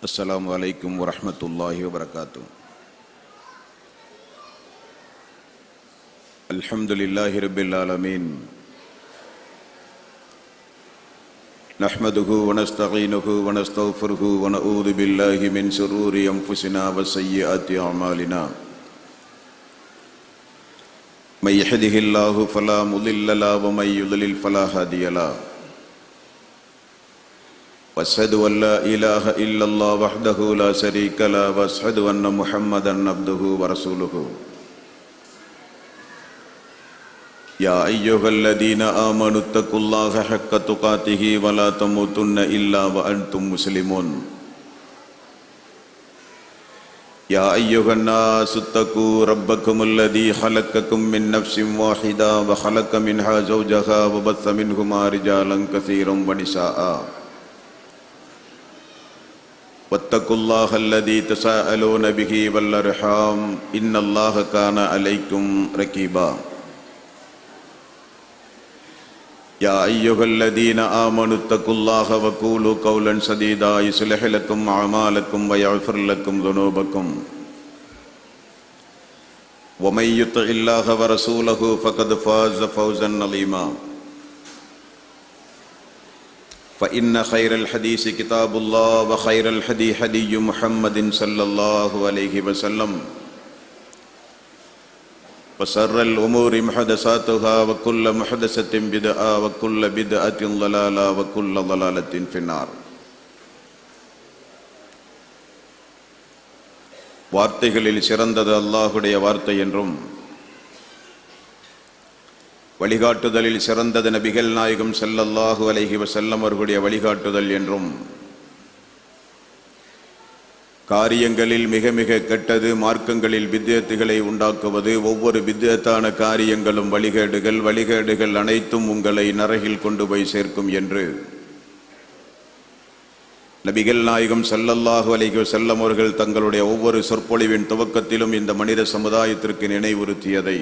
السلام عليكم ورحمة الله وبركاته. الحمد لله رب العالمين، نحمده ونستعينه ونستغفره ونعوذ بالله من شرور أنفسنا وسيئات أعمالنا. من يهده الله فلا مضل له ومن يضلل فلا هادي له. واشهد ان لا اله الا الله وحده لا شريك له واشهد ان محمدا عبده ورسوله. يا ايها الذين امنوا اتقوا الله حق تقاته ولا تموتن الا وانتم مسلمون. يا ايها الناس اتقوا ربكم الذي خلقكم من نفس واحده وخلق منها زوجها وبث منهما رجالا كثيرا ونساء. واتقوا الله الذي تساءلون به والارحام ان الله كان عليكم رقيبا. يا ايها الذين امنوا اتقوا الله وقولوا قولا سديدا يصلح لكم اعمالكم ويغفر لكم ذنوبكم. ومن يطع الله ورسوله فقد فاز فوزا عظيما. فإن خير الحديث كتاب الله وخير الهدي هدي محمد صلى الله عليه وسلم وشر الأمور محدثاتها وكل محدثة بدعة وكل بدعة ضلالة وكل ضلالة في النار. வார்த்தைகளில் சிறந்தது அல்லாஹ்வுடைய வார்த்தை என்றும் வழிகாட்டுதலில் சிறந்தது நபிகள் நாயகம் ஸல்லல்லாஹு அலைஹி வஸல்லம் அவர்களுடைய வழிகாட்டுதல் என்றும் காரியங்களில் மிக மிக கெட்டது மார்க்கங்களில் பித்அத்துகளை உண்டாக்குவது, ஒவ்வொரு பித்அத்தான காரியங்களும் வழிகேடுகள் அனைத்தும் உங்களை நரகில் கொண்டு போய் சேர்க்கும் என்று நபிகள் நாயகம் ஸல்லல்லாஹு அலைஹி வஸல்லம் அவர்கள் தங்களுடைய ஒவ்வொரு சொற்பொழிவின் துவக்கத்திலும் இந்த மனித சமுதாயத்திற்கு நினைவுறுத்தியதை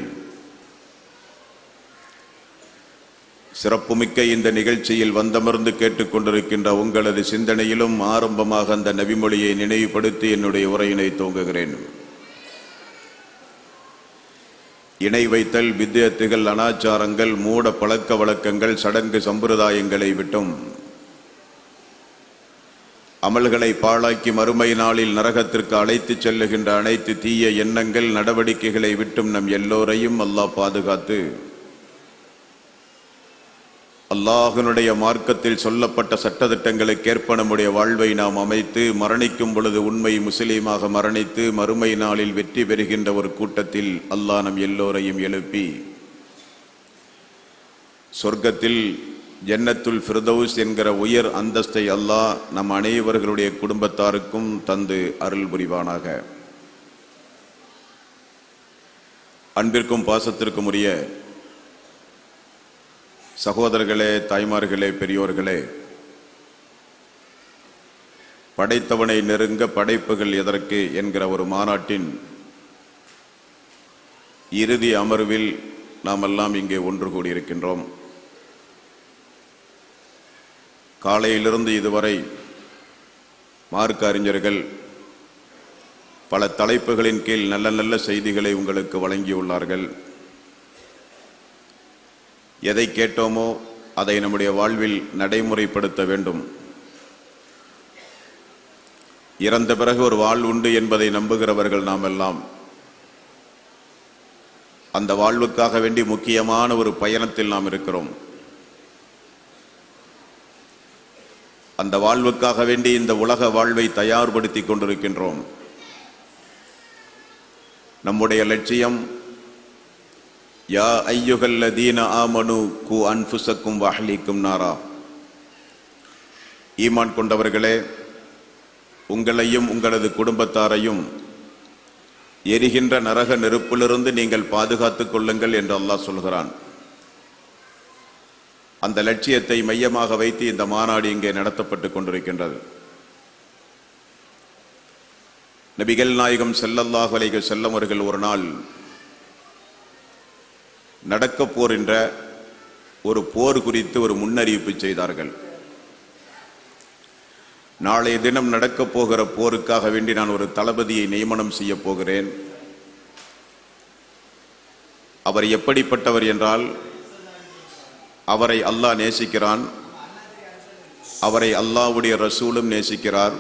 சிறப்புமிக்க இந்த நிகழ்ச்சியில் வந்தமர்ந்து கேட்டுக்கொண்டிருக்கின்ற உங்களது சிந்தனையிலும் ஆரம்பமாக அந்த நபிமொழியை நினைவுபடுத்தி என்னுடைய உரையினை துவங்குகிறேன். இணை வைத்தல், பித்அத்துகள், அனாச்சாரங்கள், மூட பழக்க வழக்கங்கள், சடங்கு சம்பிரதாயங்களை விட்டும் அமல்களை பாழாக்கி மறுமை நாளில் நரகத்திற்கு அழைத்துச் செல்லுகின்ற அனைத்து தீய எண்ணங்கள் நடவடிக்கைகளை விட்டும் நம் எல்லோரையும் அல்லாஹ் பாதுகாத்து அல்லாஹ்வினுடைய மார்க்கத்தில் சொல்லப்பட்ட சட்டதிட்டங்களுக்கேற்ப நம்முடைய வாழ்வை நாம் அமைத்து மரணிக்கும் பொழுது உண்மை முஸ்லீமாக மரணித்து மறுமை நாளில் வெற்றி பெறுகின்ற ஒரு கூட்டத்தில் அல்லாஹ் நம் எல்லோரையும் எழுப்பி சொர்க்கத்தில் ஜன்னத்துல் ஃபிர்தௌஸ் என்கிற உயர் அந்தஸ்தை அல்லாஹ் நம் அனைவர்களுடைய குடும்பத்தாருக்கும் தந்து அருள் புரிவானாக. அன்பிற்கும் பாசத்திற்கும் உரிய சகோதரர்களே, தாய்மார்களே, பெரியோர்களே, படைத்தவனை நெருங்க படைப்புகள் எதற்கு என்கிற ஒரு மாநாட்டின் இறுதி அமர்வில் நாம் எல்லாம் இங்கே ஒன்று கூடியிருக்கின்றோம். காலையிலிருந்து இதுவரை மார்க்க அறிஞர்கள் பல தலைப்புகளின் கீழ் நல்ல நல்ல செய்திகளை உங்களுக்கு வழங்கியுள்ளார்கள். எதை கேட்டோமோ அதை நம்முடைய வாழ்வில் நடைமுறைப்படுத்த வேண்டும். இறந்த பிறகு ஒரு வாழ்வு உண்டு என்பதை நம்புகிறவர்கள் நாம் எல்லாம் அந்த வாழ்வுக்காக வேண்டி முக்கியமான ஒரு பயணத்தில் நாம் இருக்கிறோம். அந்த வாழ்வுக்காக வேண்டி இந்த உலக வாழ்வை தயார்படுத்தி கொண்டிருக்கின்றோம். நம்முடைய லட்சியம் யா ஐயுஹல்லதீன ஆமனு கு அன்ஃபுஸக்கும் வஅஹ்லீக்கும் நாரா. ஈமான் கொண்டவர்களே, உங்களையும் உங்களது குடும்பத்தாரையும் எரிகின்ற நரக நெருப்பிலிருந்து நீங்கள் பாதுகாத்துக் கொள்ளுங்கள் என்று அல்லாஹ் சொல்கிறான். அந்த லட்சியத்தை மையமாக வைத்து இந்த மாநாடு இங்கே நடத்தப்பட்டு கொண்டிருக்கின்றது. நபிகள் நாயகம் ஸல்லல்லாஹு அலைஹி வஸல்லம் அவர்கள் ஒரு நாள் நடக்க போகின்ற ஒரு போர் குறித்து ஒரு முன்னறிவிப்பு செய்தார்கள். நாளைய தினம் நடக்கப் போகிற போருக்காக வேண்டி நான் ஒரு தளபதியை நியமனம் செய்ய போகிறேன். அவர் எப்படிப்பட்டவர் என்றால், அவரை அல்லாஹ் நேசிக்கிறான், அவரை அல்லாஹ்வுடைய ரசூலும் நேசிக்கிறார்.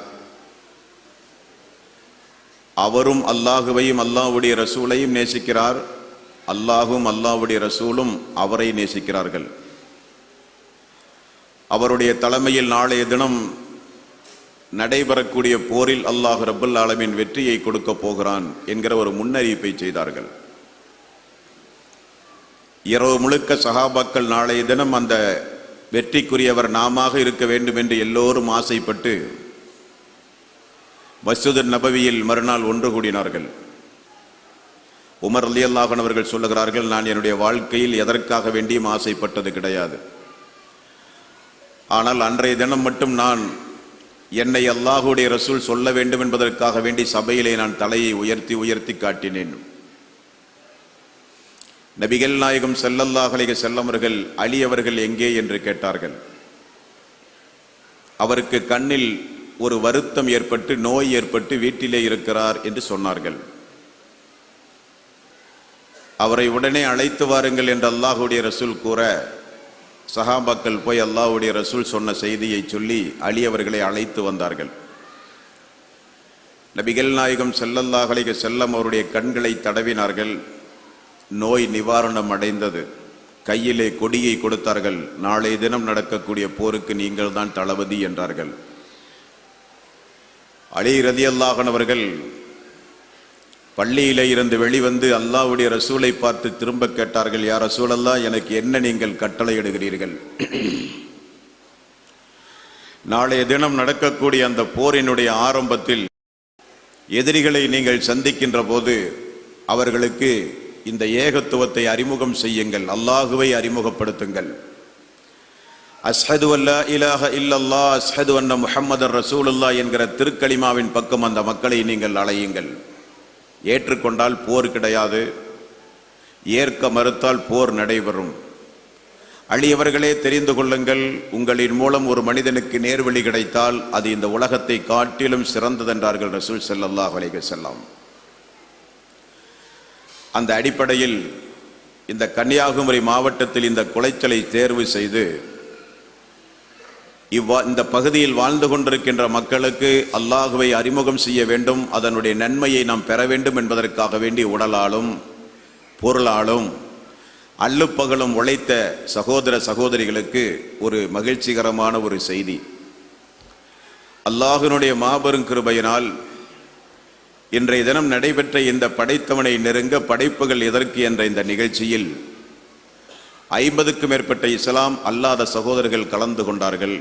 அவரும் அல்லாஹுவையும் அல்லாஹ்வுடைய ரசூலையும் நேசிக்கிறார். அல்லாஹும் அல்லாஹ்வுடைய ரசூலும் அவரை நேசிக்கிறார்கள். அவருடைய தலைமையில் நாளைய தினம் நடைபெறக்கூடிய போரில் அல்லாஹ் ரப்பல் ஆலமீன் வெற்றியை கொடுக்க போகிறான் என்கிற ஒரு முன்னறிவிப்பை செய்தார்கள். இரவு முழுக்க சஹாபாக்கள் நாளைய தினம் அந்த வெற்றிக்குரியவர் நாமாக இருக்க வேண்டும் என்று எல்லோரும் ஆசைப்பட்டு மஸ்ஜிது நபவியில் மறுநாள் ஒன்று கூடினார்கள். உமர் ரலியல்லாஹு அன்ஹு அவர்கள் சொல்லுகிறார்கள், நான் என்னுடைய வாழ்க்கையில் எதற்காக வேண்டியும் ஆசைப்பட்டது கிடையாது. ஆனால் அன்றைய தினம் மட்டும் நான் என்னை அல்லாஹ்வுடைய ரசூல் சொல்ல வேண்டும் என்பதற்காக வேண்டி சபையிலே நான் தலையை உயர்த்தி உயர்த்தி காட்டினேன். நபிகள் நாயகம் ஸல்லல்லாஹு அலைஹி வஸல்லம் அவர்கள் அலி அவர்கள் எங்கே என்று கேட்டார்கள். அவருக்கு கண்ணில் ஒரு வருத்தம் ஏற்பட்டு நோய் ஏற்பட்டு வீட்டிலே இருக்கிறார் என்று சொன்னார்கள். அவரை உடனே அழைத்து வாருங்கள் என்று அல்லாஹ்வுடைய ரசூல் கூற, சஹாபாக்கள் போய் அல்லாஹ்வுடைய ரசூல் சொன்ன செய்தியை சொல்லி அலி அவர்களை அழைத்து வந்தார்கள். நபிகள் நாயகம் ஸல்லல்லாஹு அலைஹி வஸல்லம் அவருடைய கண்களை தடவினார்கள். நோய் நிவாரணம் அடைந்தது. கையிலே கொடியை கொடுத்தார்கள். நாளை தினம் நடக்கக்கூடிய போருக்கு நீங்கள் தான் தளபதி என்றார்கள். அலி ரலியல்லாஹு அன்ஹு அவர்கள் பள்ளியிலே இருந்து வெளிவந்து அல்லாஹ்வுடைய ரசூலை பார்த்து திரும்ப கேட்டார்கள், யா ரசூலல்லாஹ், எனக்கு என்ன நீங்கள் கட்டளையிடுகிறீர்கள்? நாளைய தினம் நடக்கக்கூடிய அந்த போரினுடைய ஆரம்பத்தில் எதிரிகளை நீங்கள் சந்திக்கின்ற போது அவர்களுக்கு இந்த ஏகத்துவத்தை அறிமுகம் செய்யுங்கள், அல்லாஹுவை அறிமுகப்படுத்துங்கள். அஸ்ஹது அல்லா இலாஹ இல்லல்லாஹ் அஸ்ஹது அன்ன முஹம்மதர் ரசூலுல்லாஹ் என்கிற திருக்கலிமாவின் பக்கம் அந்த மக்களை நீங்கள் அழையுங்கள். ஏற்றுக்கொண்டால் போர் கிடையாது, ஏற்க மறுத்தால் போர் நடைபெறும். அழியவர்களே தெரிந்து கொள்ளுங்கள், உங்களின் மூலம் ஒரு மனிதனுக்கு நேர்வழி கிடைத்தால் அது இந்த உலகத்தை காட்டிலும் சிறந்ததென்றார்கள் ரசூல் ஸல்லல்லாஹு அலைஹி வஸல்லம். அந்த அடிப்படையில் இந்த கன்னியாகுமரி மாவட்டத்தில் இந்த குளைச்சலை தேர்வு செய்து இந்த பகுதியில் வாழ்ந்து கொண்டிருக்கின்ற மக்களுக்கு அல்லாஹுவை அறிமுகம் செய்ய வேண்டும், அதனுடைய நன்மையை நாம் பெற வேண்டும் என்பதற்காக வேண்டி உடலாலும் பொருளாலும் அள்ளுப்பகலும் உழைத்த சகோதர சகோதரிகளுக்கு ஒரு மகிழ்ச்சிகரமான ஒரு செய்தி. அல்லாஹ்வினுடைய மாபெரும் கிருபையினால் இன்றைய தினம் நடைபெற்ற இந்த படைத்தவனை நெருங்க படைப்புகள் எதற்கு என்ற இந்த நிகழ்ச்சியில் 50க்கும் மேற்பட்ட இஸ்லாம் அல்லாத சகோதரர்கள் கலந்து கொண்டார்கள்.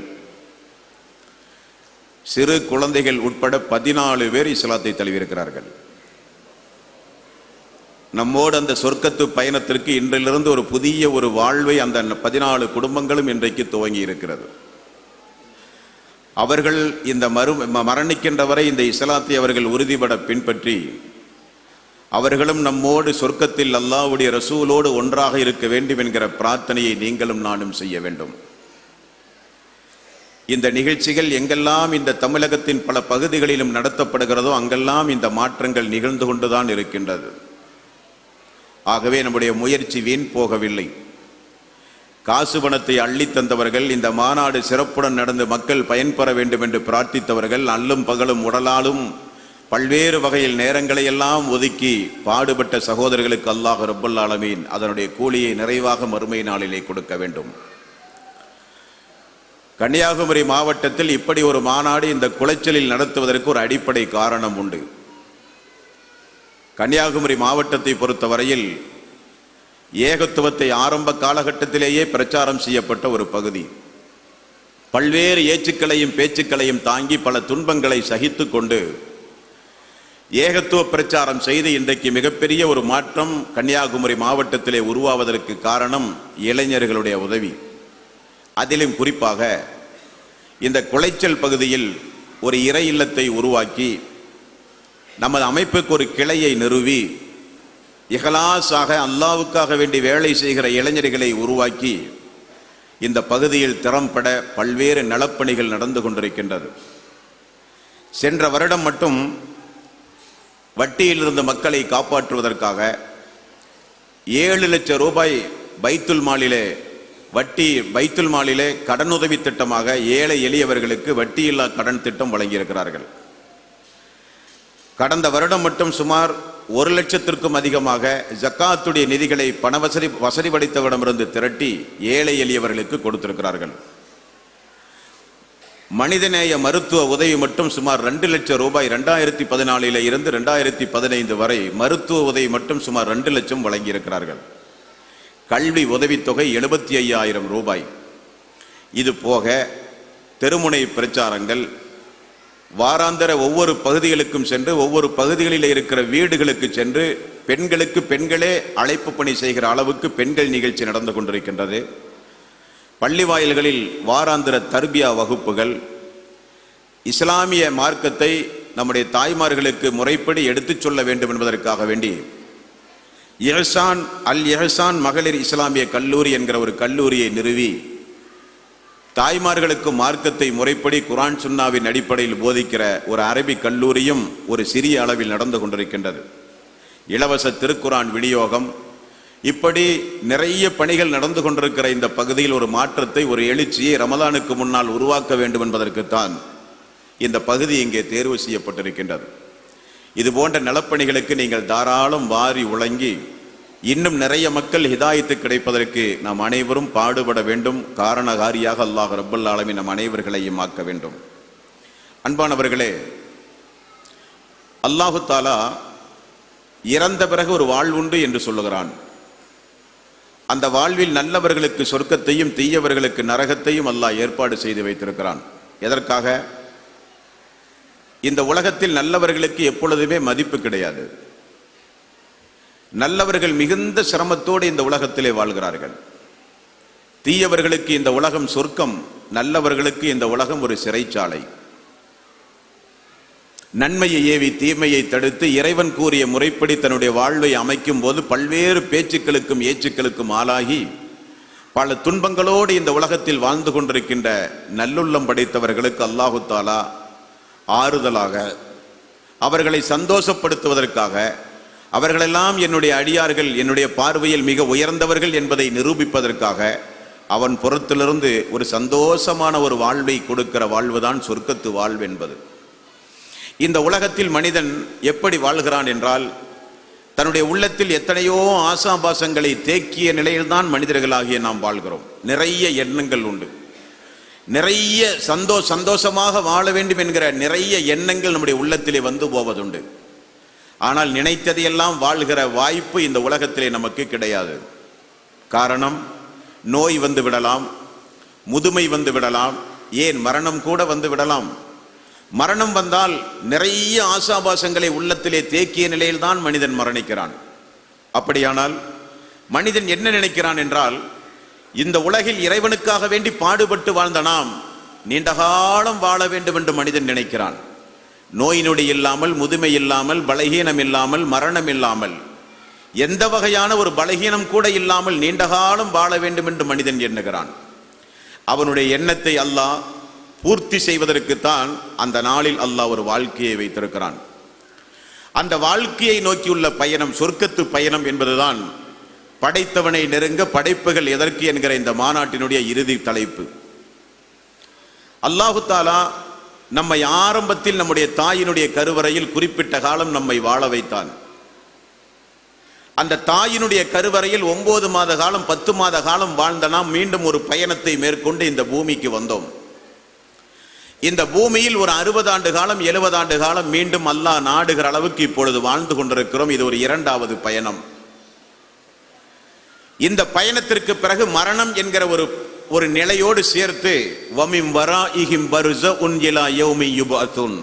சிறு குழந்தைகள் உட்பட 14 பேர் இஸ்லாத்தை தழுவியிருக்கிறார்கள். நம்மோடு அந்த சொர்க்கத்து பயணத்திற்கு இன்றிலிருந்து ஒரு புதிய ஒரு வாழ்வை அந்த 14 குடும்பங்களும் இன்றைக்கு துவங்கி இருக்கிறது. அவர்கள் இந்த மரணிக்கின்ற வரை இந்த இஸ்லாத்தை அவர்கள் உறுதிபட பின்பற்றி அவர்களும் நம்மோடு சொர்க்கத்தில் அல்லாஹ்வுடைய ரசூலோடு ஒன்றாக இருக்க வேண்டும் என்கிற பிரார்த்தனையை நீங்களும் நானும் செய்ய வேண்டும். இந்த நிகழ்ச்சிகள் எங்கெல்லாம் இந்த தமிழகத்தின் பல பகுதிகளிலும் நடத்தப்படுகிறதோ அங்கெல்லாம் இந்த மாற்றங்கள் நிகழ்ந்து கொண்டுதான் இருக்கின்றது. ஆகவே நம்முடைய முயற்சி வீண் போகவில்லை. காசு பணத்தை அள்ளி தந்தவர்கள், இந்த மாநாடு சிறப்புடன் நடந்து மக்கள் பயன்பெற வேண்டும் என்று பிரார்த்தித்தவர்கள், அல்லும் பகலும் உடலாலும் பல்வேறு வகையில் நேரங்களை எல்லாம் ஒதுக்கி பாடுபட்ட சகோதரர்களுக்கு அல்லாஹ் ரப்பல் ஆலமீன் அதனுடைய கூலியை நிறைவாக மறுமை நாளிலே கொடுக்க வேண்டும். கன்னியாகுமரி மாவட்டத்தில் இப்படி ஒரு மாநாடு இந்த குளைச்சலில் நடத்துவதற்கு ஒரு அடிப்படை காரணம் உண்டு. கன்னியாகுமரி மாவட்டத்தை பொறுத்தவரையில் ஏகத்துவத்தை ஆரம்ப காலகட்டத்திலேயே பிரச்சாரம் செய்யப்பட்ட ஒரு பகுதி. பல்வேறு ஏச்சுக்களையும் பேச்சுக்களையும் தாங்கி பல துன்பங்களை சகித்து கொண்டு ஏகத்துவ பிரச்சாரம் செய்து இன்றைக்கு மிகப்பெரிய ஒரு மாற்றம் கன்னியாகுமரி மாவட்டத்திலே உருவாவதற்கு காரணம் இளைஞர்களுடைய உதவி. அதிலும் குறிப்பாக இந்த குளைச்சல் பகுதியில் ஒரு இறை இல்லத்தை உருவாக்கி நமது அமைப்புக்கு ஒரு கிளையை நிறுவி இஹ்லாஸாக அல்லாஹ்வுக்காக வேண்டி வேலை செய்கிற இளைஞர்களை உருவாக்கி இந்த பகுதியில் திறம்பட பல்வேறு நலப்பணிகள் நடந்து கொண்டிருக்கின்றது. சென்ற வருடம் மட்டும் வட்டியிலிருந்து மக்களை காப்பாற்றுவதற்காக 7 லட்சம் ரூபாய் பைத்துல் மாலிலே கடனுதவி திட்டமாக ஏழை எளியவர்களுக்கு வட்டியில்லா கடன் திட்டம் வழங்கியிருக்கிறார்கள். கடந்த வருடம் மட்டும் சுமார் 1 லட்சத்திற்கும் அதிகமாக ஜக்காத்துடைய நிதிகளை வசதி படைத்தவரிடமிருந்து திரட்டி ஏழை எளியவர்களுக்கு கொடுத்திருக்கிறார்கள். மனிதநேய மருத்துவ உதவி மட்டும் சுமார் 2 லட்சம் ரூபாய் 2014 இருந்து 2015 வரை மருத்துவ உதவி மட்டும் சுமார் 2 லட்சம் வழங்கியிருக்கிறார்கள். கல்வி உதவித்தொகை 75,000 ரூபாய். இது போக தெருமுனை பிரச்சாரங்கள், வாராந்திர ஒவ்வொரு பகுதிகளுக்கும் சென்று ஒவ்வொரு பகுதிகளில் இருக்கிற வீடுகளுக்கு சென்று பெண்களுக்கு பெண்களே அழைப்பு பணி செய்கிற அளவுக்கு பெண்கள் நிகழ்ச்சி நடந்து கொண்டிருக்கின்றது. பள்ளி வாயில்களில் வாராந்திர தர்பியா வகுப்புகள், இஸ்லாமிய மார்க்கத்தை நம்முடைய தாய்மார்களுக்கு முறைப்படி எடுத்துச் சொல்ல வேண்டும் என்பதற்காக வேண்டி இஹ்சான் மகளிர் இஸ்லாமிய கல்லூரி என்கிற ஒரு கல்லூரியை நிறுவி தாய்மார்களுக்கு மார்க்கத்தை முறைப்படி குர்ஆன் சுன்னாவின் அடிப்படையில் போதிக்கிற ஒரு அரபிக் கல்லூரியும் ஒரு சிறிய அளவில் நடந்து கொண்டிருக்கின்றது. இலவச திருக்குர்ஆன் விநியோகம், இப்படி நிறைய பணிகள் நடந்து கொண்டிருக்கிற இந்த பகுதியில் ஒரு மாற்றத்தை, ஒரு எழுச்சியை ரமலானுக்கு முன்னால் உருவாக்க வேண்டும் என்பதற்குத்தான் இந்த பகுதி இங்கே தேர்வு செய்யப்பட்டிருக்கின்றது. இது போன்ற நலப்பணிகளுக்கு நீங்கள் தாராளம் வாரி உழங்கி இன்னும் நிறைய மக்கள் ஹிதாயத்து கிடைப்பதற்கு நாம் அனைவரும் பாடுபட வேண்டும். காரணகாரியாக அல்லாஹ் ரப்பல் ஆலமீன் நம் அனைவர்களையும் ஆக்க வேண்டும். அன்பானவர்களே, அல்லாஹு தாலா இறந்த பிறகு ஒரு வாழ்வுண்டு என்று சொல்லுகிறான். அந்த வாழ்வில் நல்லவர்களுக்கு சொர்க்கத்தையும் தீயவர்களுக்கு நரகத்தையும் அல்லாஹ் ஏற்பாடு செய்து வைத்திருக்கிறான். எதற்காக? இந்த உலகத்தில் நல்லவர்களுக்கு எப்பொழுதுமே மதிப்பு கிடையாது. நல்லவர்கள் மிகுந்த சிரமத்தோடு இந்த உலகத்திலே வாழ்கிறார்கள். தீயவர்களுக்கு இந்த உலகம் சொர்க்கம், நல்லவர்களுக்கு இந்த உலகம் ஒரு சிறைச்சாலை. நன்மையை ஏவி தீமையை தடுத்து இறைவன் கூறிய முறைப்படி தன்னுடைய வாழ்வை அமைக்கும் போது பல்வேறு பேச்சுக்களுக்கும் ஏச்சுக்களுக்கும் ஆளாகி பல துன்பங்களோடு இந்த உலகத்தில் வாழ்ந்து கொண்டிருக்கின்ற நல்லுள்ளம் படைத்தவர்களுக்கு அல்லாஹு தாலா ஆறுதலாக, அவர்களை சந்தோஷப்படுத்துவதற்காக, அவர்களெல்லாம் என்னுடைய அடியார்கள், என்னுடைய பார்வையில் மிக உயர்ந்தவர்கள் என்பதை நிரூபிப்பதற்காக அவன் புறத்திலிருந்து ஒரு சந்தோஷமான ஒரு வாழ்வை கொடுக்கிற வாழ்வுதான் சொர்க்கத்து வாழ்வு என்பது. இந்த உலகத்தில் மனிதன் எப்படி வாழ்கிறான் என்றால், தன்னுடைய உள்ளத்தில் எத்தனையோ ஆசாபாசங்களை தேக்கிய நிலையில்தான் மனிதர்களாகிய நாம் வாழ்கிறோம். நிறைய எண்ணங்கள் உண்டு, நிறைய சந்தோஷமாக வாழ வேண்டும் என்கிற நிறைய எண்ணங்கள் நம்முடைய உள்ளத்திலே வந்து போவதுண்டு. ஆனால் நினைத்ததையெல்லாம் வாழ்கிற வாய்ப்பு இந்த உலகத்திலே நமக்கு கிடையாது. காரணம், நோய் வந்து விடலாம், முதுமை வந்து விடலாம், ஏன் மரணம் கூட வந்து விடலாம். மரணம் வந்தால் நிறைய ஆசாபாசங்களை உள்ளத்திலே தேக்கிய நிலையில்தான் மனிதன் மரணிக்கிறான். அப்படியானால் மனிதன் என்ன நினைக்கிறான் என்றால், இந்த உலகில் இறைவனுக்காக வேண்டி பாடுபட்டு வாழ்ந்த நாம் நீண்ட காலம் வாழ வேண்டும் என்று மனிதன் நினைக்கிறான். நோய் நொடி இல்லாமல், முதுமை இல்லாமல், பலகீனம் இல்லாமல், மரணம் இல்லாமல், எந்த வகையான ஒரு பலகீனம் கூட இல்லாமல் நீண்ட காலம் வாழ வேண்டும் என்று மனிதன் எண்ணுகிறான். அவனுடைய எண்ணத்தை அல்லாஹ் பூர்த்தி செய்வதற்குத்தான் அந்த நாளில் அல்லாஹ் ஒரு வாழ்க்கையை வைத்திருக்கிறான். அந்த வாழ்க்கையை நோக்கியுள்ள பயணம், சொர்க்கத்து பயணம் என்பதுதான் படைத்தவனை நெருங்க படைப்புகள் எதற்கு என்கிற இந்த மாநாட்டினுடைய இறுதி தலைப்பு. அல்லாஹு தாலா நம்மை ஆரம்பத்தில் நம்முடைய தாயினுடைய கருவறையில் குறிப்பிட்ட காலம் நம்மை வாழ வைத்தான். அந்த தாயினுடைய கருவறையில் 9 மாத காலம் 10 மாத காலம் வாழ்ந்த நாம் மீண்டும் ஒரு பயணத்தை மேற்கொண்டு இந்த பூமிக்கு வந்தோம். இந்த பூமியில் ஒரு 60 ஆண்டு காலம் 70 ஆண்டு காலம் மீண்டும் அல்லாஹ் நாடுகிற அளவுக்கு இப்பொழுது வாழ்ந்து கொண்டிருக்கிறோம். இது ஒரு 2வது பயணம். இந்த பயணத்திற்கு பிறகு மரணம் என்கிற ஒரு நிலையோடு சேர்த்து வமிம் வராஇஹிம் பர்ஸஉன் இலா யௌமி யுபஅதுன்,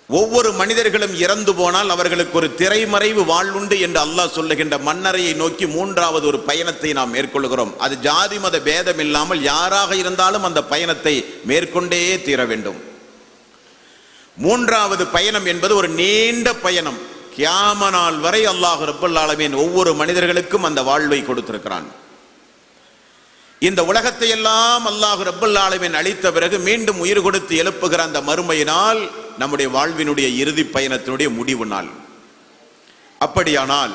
ஒவ்வொரு மனிதர்களும் இறந்து போனால் அவர்களுக்கு ஒரு திரைமறைவு வாழ்வுண்டு என்று அல்லாஹ் சொல்லுகின்ற மன்னரையை நோக்கி 3வது ஒரு பயணத்தை நாம் மேற்கொள்கிறோம். அது ஜாதி மத பேதம் இல்லாமல் யாராக இருந்தாலும் அந்த பயணத்தை மேற்கொண்டே தீர வேண்டும். 3வது பயணம் என்பது ஒரு நீண்ட பயணம். கியாம நாள் வரை அல்லாஹ் ரப்பல் ஆலமீன் ஒவ்வொரு மனிதர்களுக்கும் அந்த வாழ்வை கொடுத்திருக்கிறான். இந்த உலகத்தை எல்லாம் அல்லாஹ் ரப்பல் ஆலமீன் அளித்த பிறகு மீண்டும் உயிர் கொடுத்து எழுப்புகிற அந்த மறுமையினால் நம்முடைய வாழ்வினுடைய இறுதி பயணத்தினுடைய முடிவு நாள். அப்படியானால்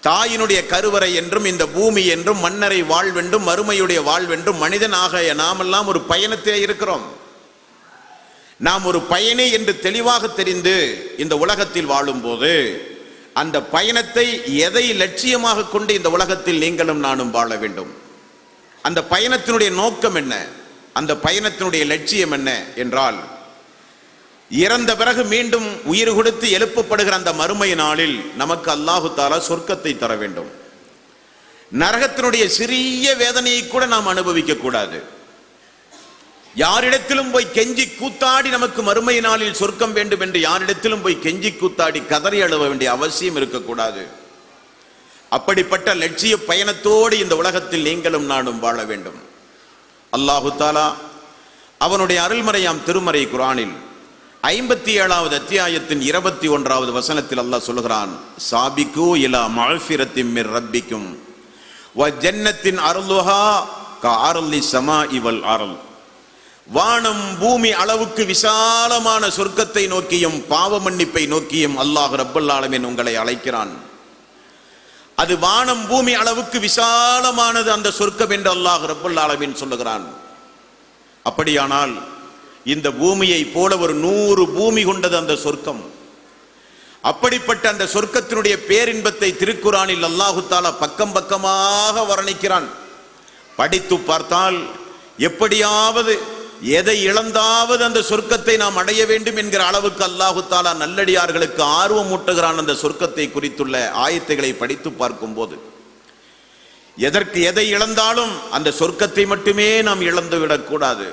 தாயினுடைய கருவறை என்றும் இந்த பூமி என்றும் மன்னரை வாழ்வென்றும் மறுமையுடைய வாழ்வென்றும் மனிதனாக நாமெல்லாம் ஒரு பயணத்திலே இருக்கிறோம். நாம் ஒரு பயணி என்று தெளிவாக தெரிந்து இந்த உலகத்தில் வாழும் போது அந்த பயணத்தை எதை லட்சியமாக கொண்டு இந்த உலகத்தில் நீங்களும் நானும் வாழ வேண்டும்? அந்த பயணத்தினுடைய நோக்கம் என்ன? அந்த பயணத்தினுடைய லட்சியம் என்ன என்றால், இறந்த பிறகு மீண்டும் உயிர் கொடுத்து எழுப்பப்படுகிற அந்த மறுமை நாளில் நமக்கு அல்லாஹு தஆலா சொர்க்கத்தை தர வேண்டும். நரகத்தினுடைய சிறிய வேதனையை கூட நாம் அனுபவிக்க கூடாது. யாரிடத்திலும் போய் கெஞ்சி கூத்தாடி நமக்கு மறுமை நாளில் சொர்க்கம் வேண்டும் என்று யாரிடத்திலும் போய் கெஞ்சி கூத்தாடி கதறி அழுவ வேண்டிய அவசியம் இருக்கக்கூடாது. அப்படிப்பட்ட லட்சிய பயணத்தோடு இந்த உலகத்தில் நீங்களும் நானும் வாழ வேண்டும். அல்லாஹு தஆலா அவனுடைய அருள்மறையாம் திருமறை குர்ஆனில் 57வது அத்தியாயத்தின் 21வது வசனத்தில் அல்லாஹ் சொல்கிறான், சாபிகு இலா மஃபிரத்தின் மிர் ரப்பிக்கும் வ ஜன்னத்தின் அர்லுஹா கஅர்லி ஸமாஇ வல் அர்ல். வானம் பூமி அளவுக்கு விசாலமான சொர்க்கத்தை நோக்கியும் பாவ மன்னிப்பை நோக்கியும் அல்லாஹ் ரப்பல் ஆலமீன் உங்களை அழைக்கிறான். அது வானம் பூமி அளவுக்கு விசாலமானது அந்த சொர்க்கம் என்று அல்லாஹ் ரப்பல் ஆலமீன் சொல்லுகிறான். அப்படியானால் இந்த பூமியை போல ஒரு 100 பூமி கொண்டது அந்த சொர்க்கம். அப்படிப்பட்ட அந்த சொர்க்கத்தினுடைய பேரின்பத்தை திருக்குர்ஆனில் அல்லாஹு தஆலா பக்கம் பக்கமாக வர்ணிக்கிறான். படித்து பார்த்தால் எப்படியாவது எதை இழந்தாவது அந்த சொர்க்கத்தை நாம் அடைய வேண்டும் என்கிற அளவுக்கு அல்லாஹு தஆலா நல்லடியார்களுக்கு ஆர்வம் ஊட்டுகிறான். அந்த சொர்க்கத்தை குறித்துள்ள ஆயத்துகளை படித்து பார்க்கும் போது எதை இழந்தாலும் அந்த சொர்க்கத்தை மட்டுமே நாம் இழந்து விடக்கூடாது.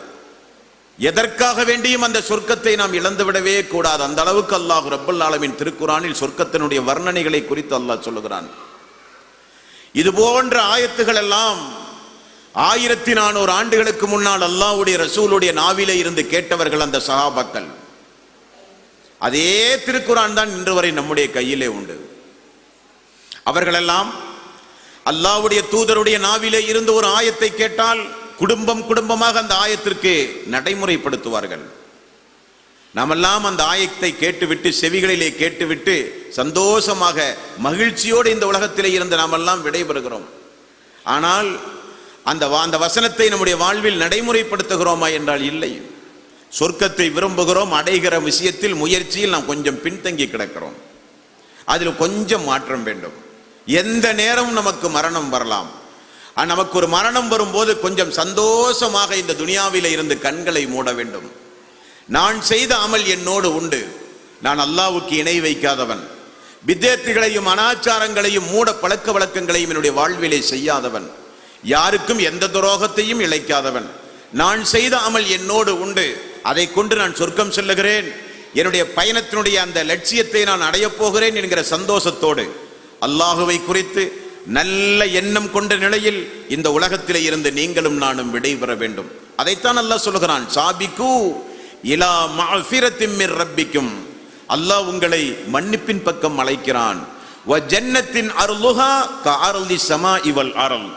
எதற்காக வேண்டியும் அந்த சொர்க்கத்தை நாம் இழந்து விடவே கூடாது. அந்த அளவுக்கு அல்லாஹ் ரப்பல் ஆலமீன் திருக்குர்ஆனில் சொர்க்கத்தினுடைய வர்ணனைகளை குறித்து அல்லாஹ் சொல்லுகிறான். இது போன்ற ஆயத்துகள் எல்லாம் 1400 ஆண்டுகளுக்கு முன்னால் அல்லாஹ்வுடைய ரசூலுடைய நாவிலே இருந்து கேட்டவர்கள் அந்த சஹாபாக்கள். அதே திருக்குர்ஆன் தான் இன்று வரை நம்முடைய கையிலே உண்டு. அவர்களெல்லாம் அல்லாஹ்வுடைய தூதருடைய நாவிலே இருந்து ஒரு ஆயத்தை கேட்டால் குடும்பம் குடும்பமாக அந்த ஆயத்திற்கு நடைமுறைப்படுத்துவார்கள். நாமெல்லாம் அந்த ஆயத்தை கேட்டுவிட்டு செவிகளிலே கேட்டுவிட்டு சந்தோஷமாக மகிழ்ச்சியோடு இந்த உலகத்திலே இருந்து நாமெல்லாம் விடைபெறுகிறோம். ஆனால் அந்த வசனத்தை நம்முடைய வாழ்வில் நடைமுறைப்படுத்துகிறோமா என்றால் இல்லை. சொர்க்கத்தை விரும்புகிறோம், அடைகிற விஷயத்தில் முயற்சியில் நாம் கொஞ்சம் பின்தங்கி கிடக்கிறோம். அதில் கொஞ்சம் மாற்றம் வேண்டும். எந்த நேரம் நமக்கு மரணம் வரலாம். நமக்கு ஒரு மரணம் வரும்போது கொஞ்சம் சந்தோஷமாக இந்த துனியாவில இருந்து கண்களை மூட வேண்டும். நான் செய்த அமல் என்னோடு உண்டு, நான் அல்லாஹ்வுக்கு இணை வைக்காதவன், பித்அத்துகளையும் அனாச்சாரங்களையும் மூட பழக்க வழக்கங்களையும் என்னுடைய வாழ்விலே செய்யாதவன், யாருக்கும் எந்த துரோகத்தையும் இழைக்காதவன், நான் செய்த அமல் என்னோடு உண்டு, அதை கொண்டு நான் சொர்க்கம் செல்லுகிறேன், என்னுடைய பயணத்தினுடைய அந்த லட்சியத்தை நான் அடையப் போகிறேன் என்கிற சந்தோஷத்தோடு அல்லாஹுவை குறித்து நல்ல எண்ணம் கொண்ட நிலையில் இந்த உலகத்திலே இருந்து நீங்களும் நானும் விடைபெற வேண்டும். அதைத்தான் அல்லாஹ் சொல்லுகிறான், சாபிகு இலா மஃபிரத்தின் மிர் ரப்பிக்கும். அல்லாஹ் உங்களை மன்னிப்பின் பக்கம் அழைக்கிறான். வ ஜன்னத்தின் அர்லுஹா கஅர்லி ஸமாஇ வல் அர்ல்.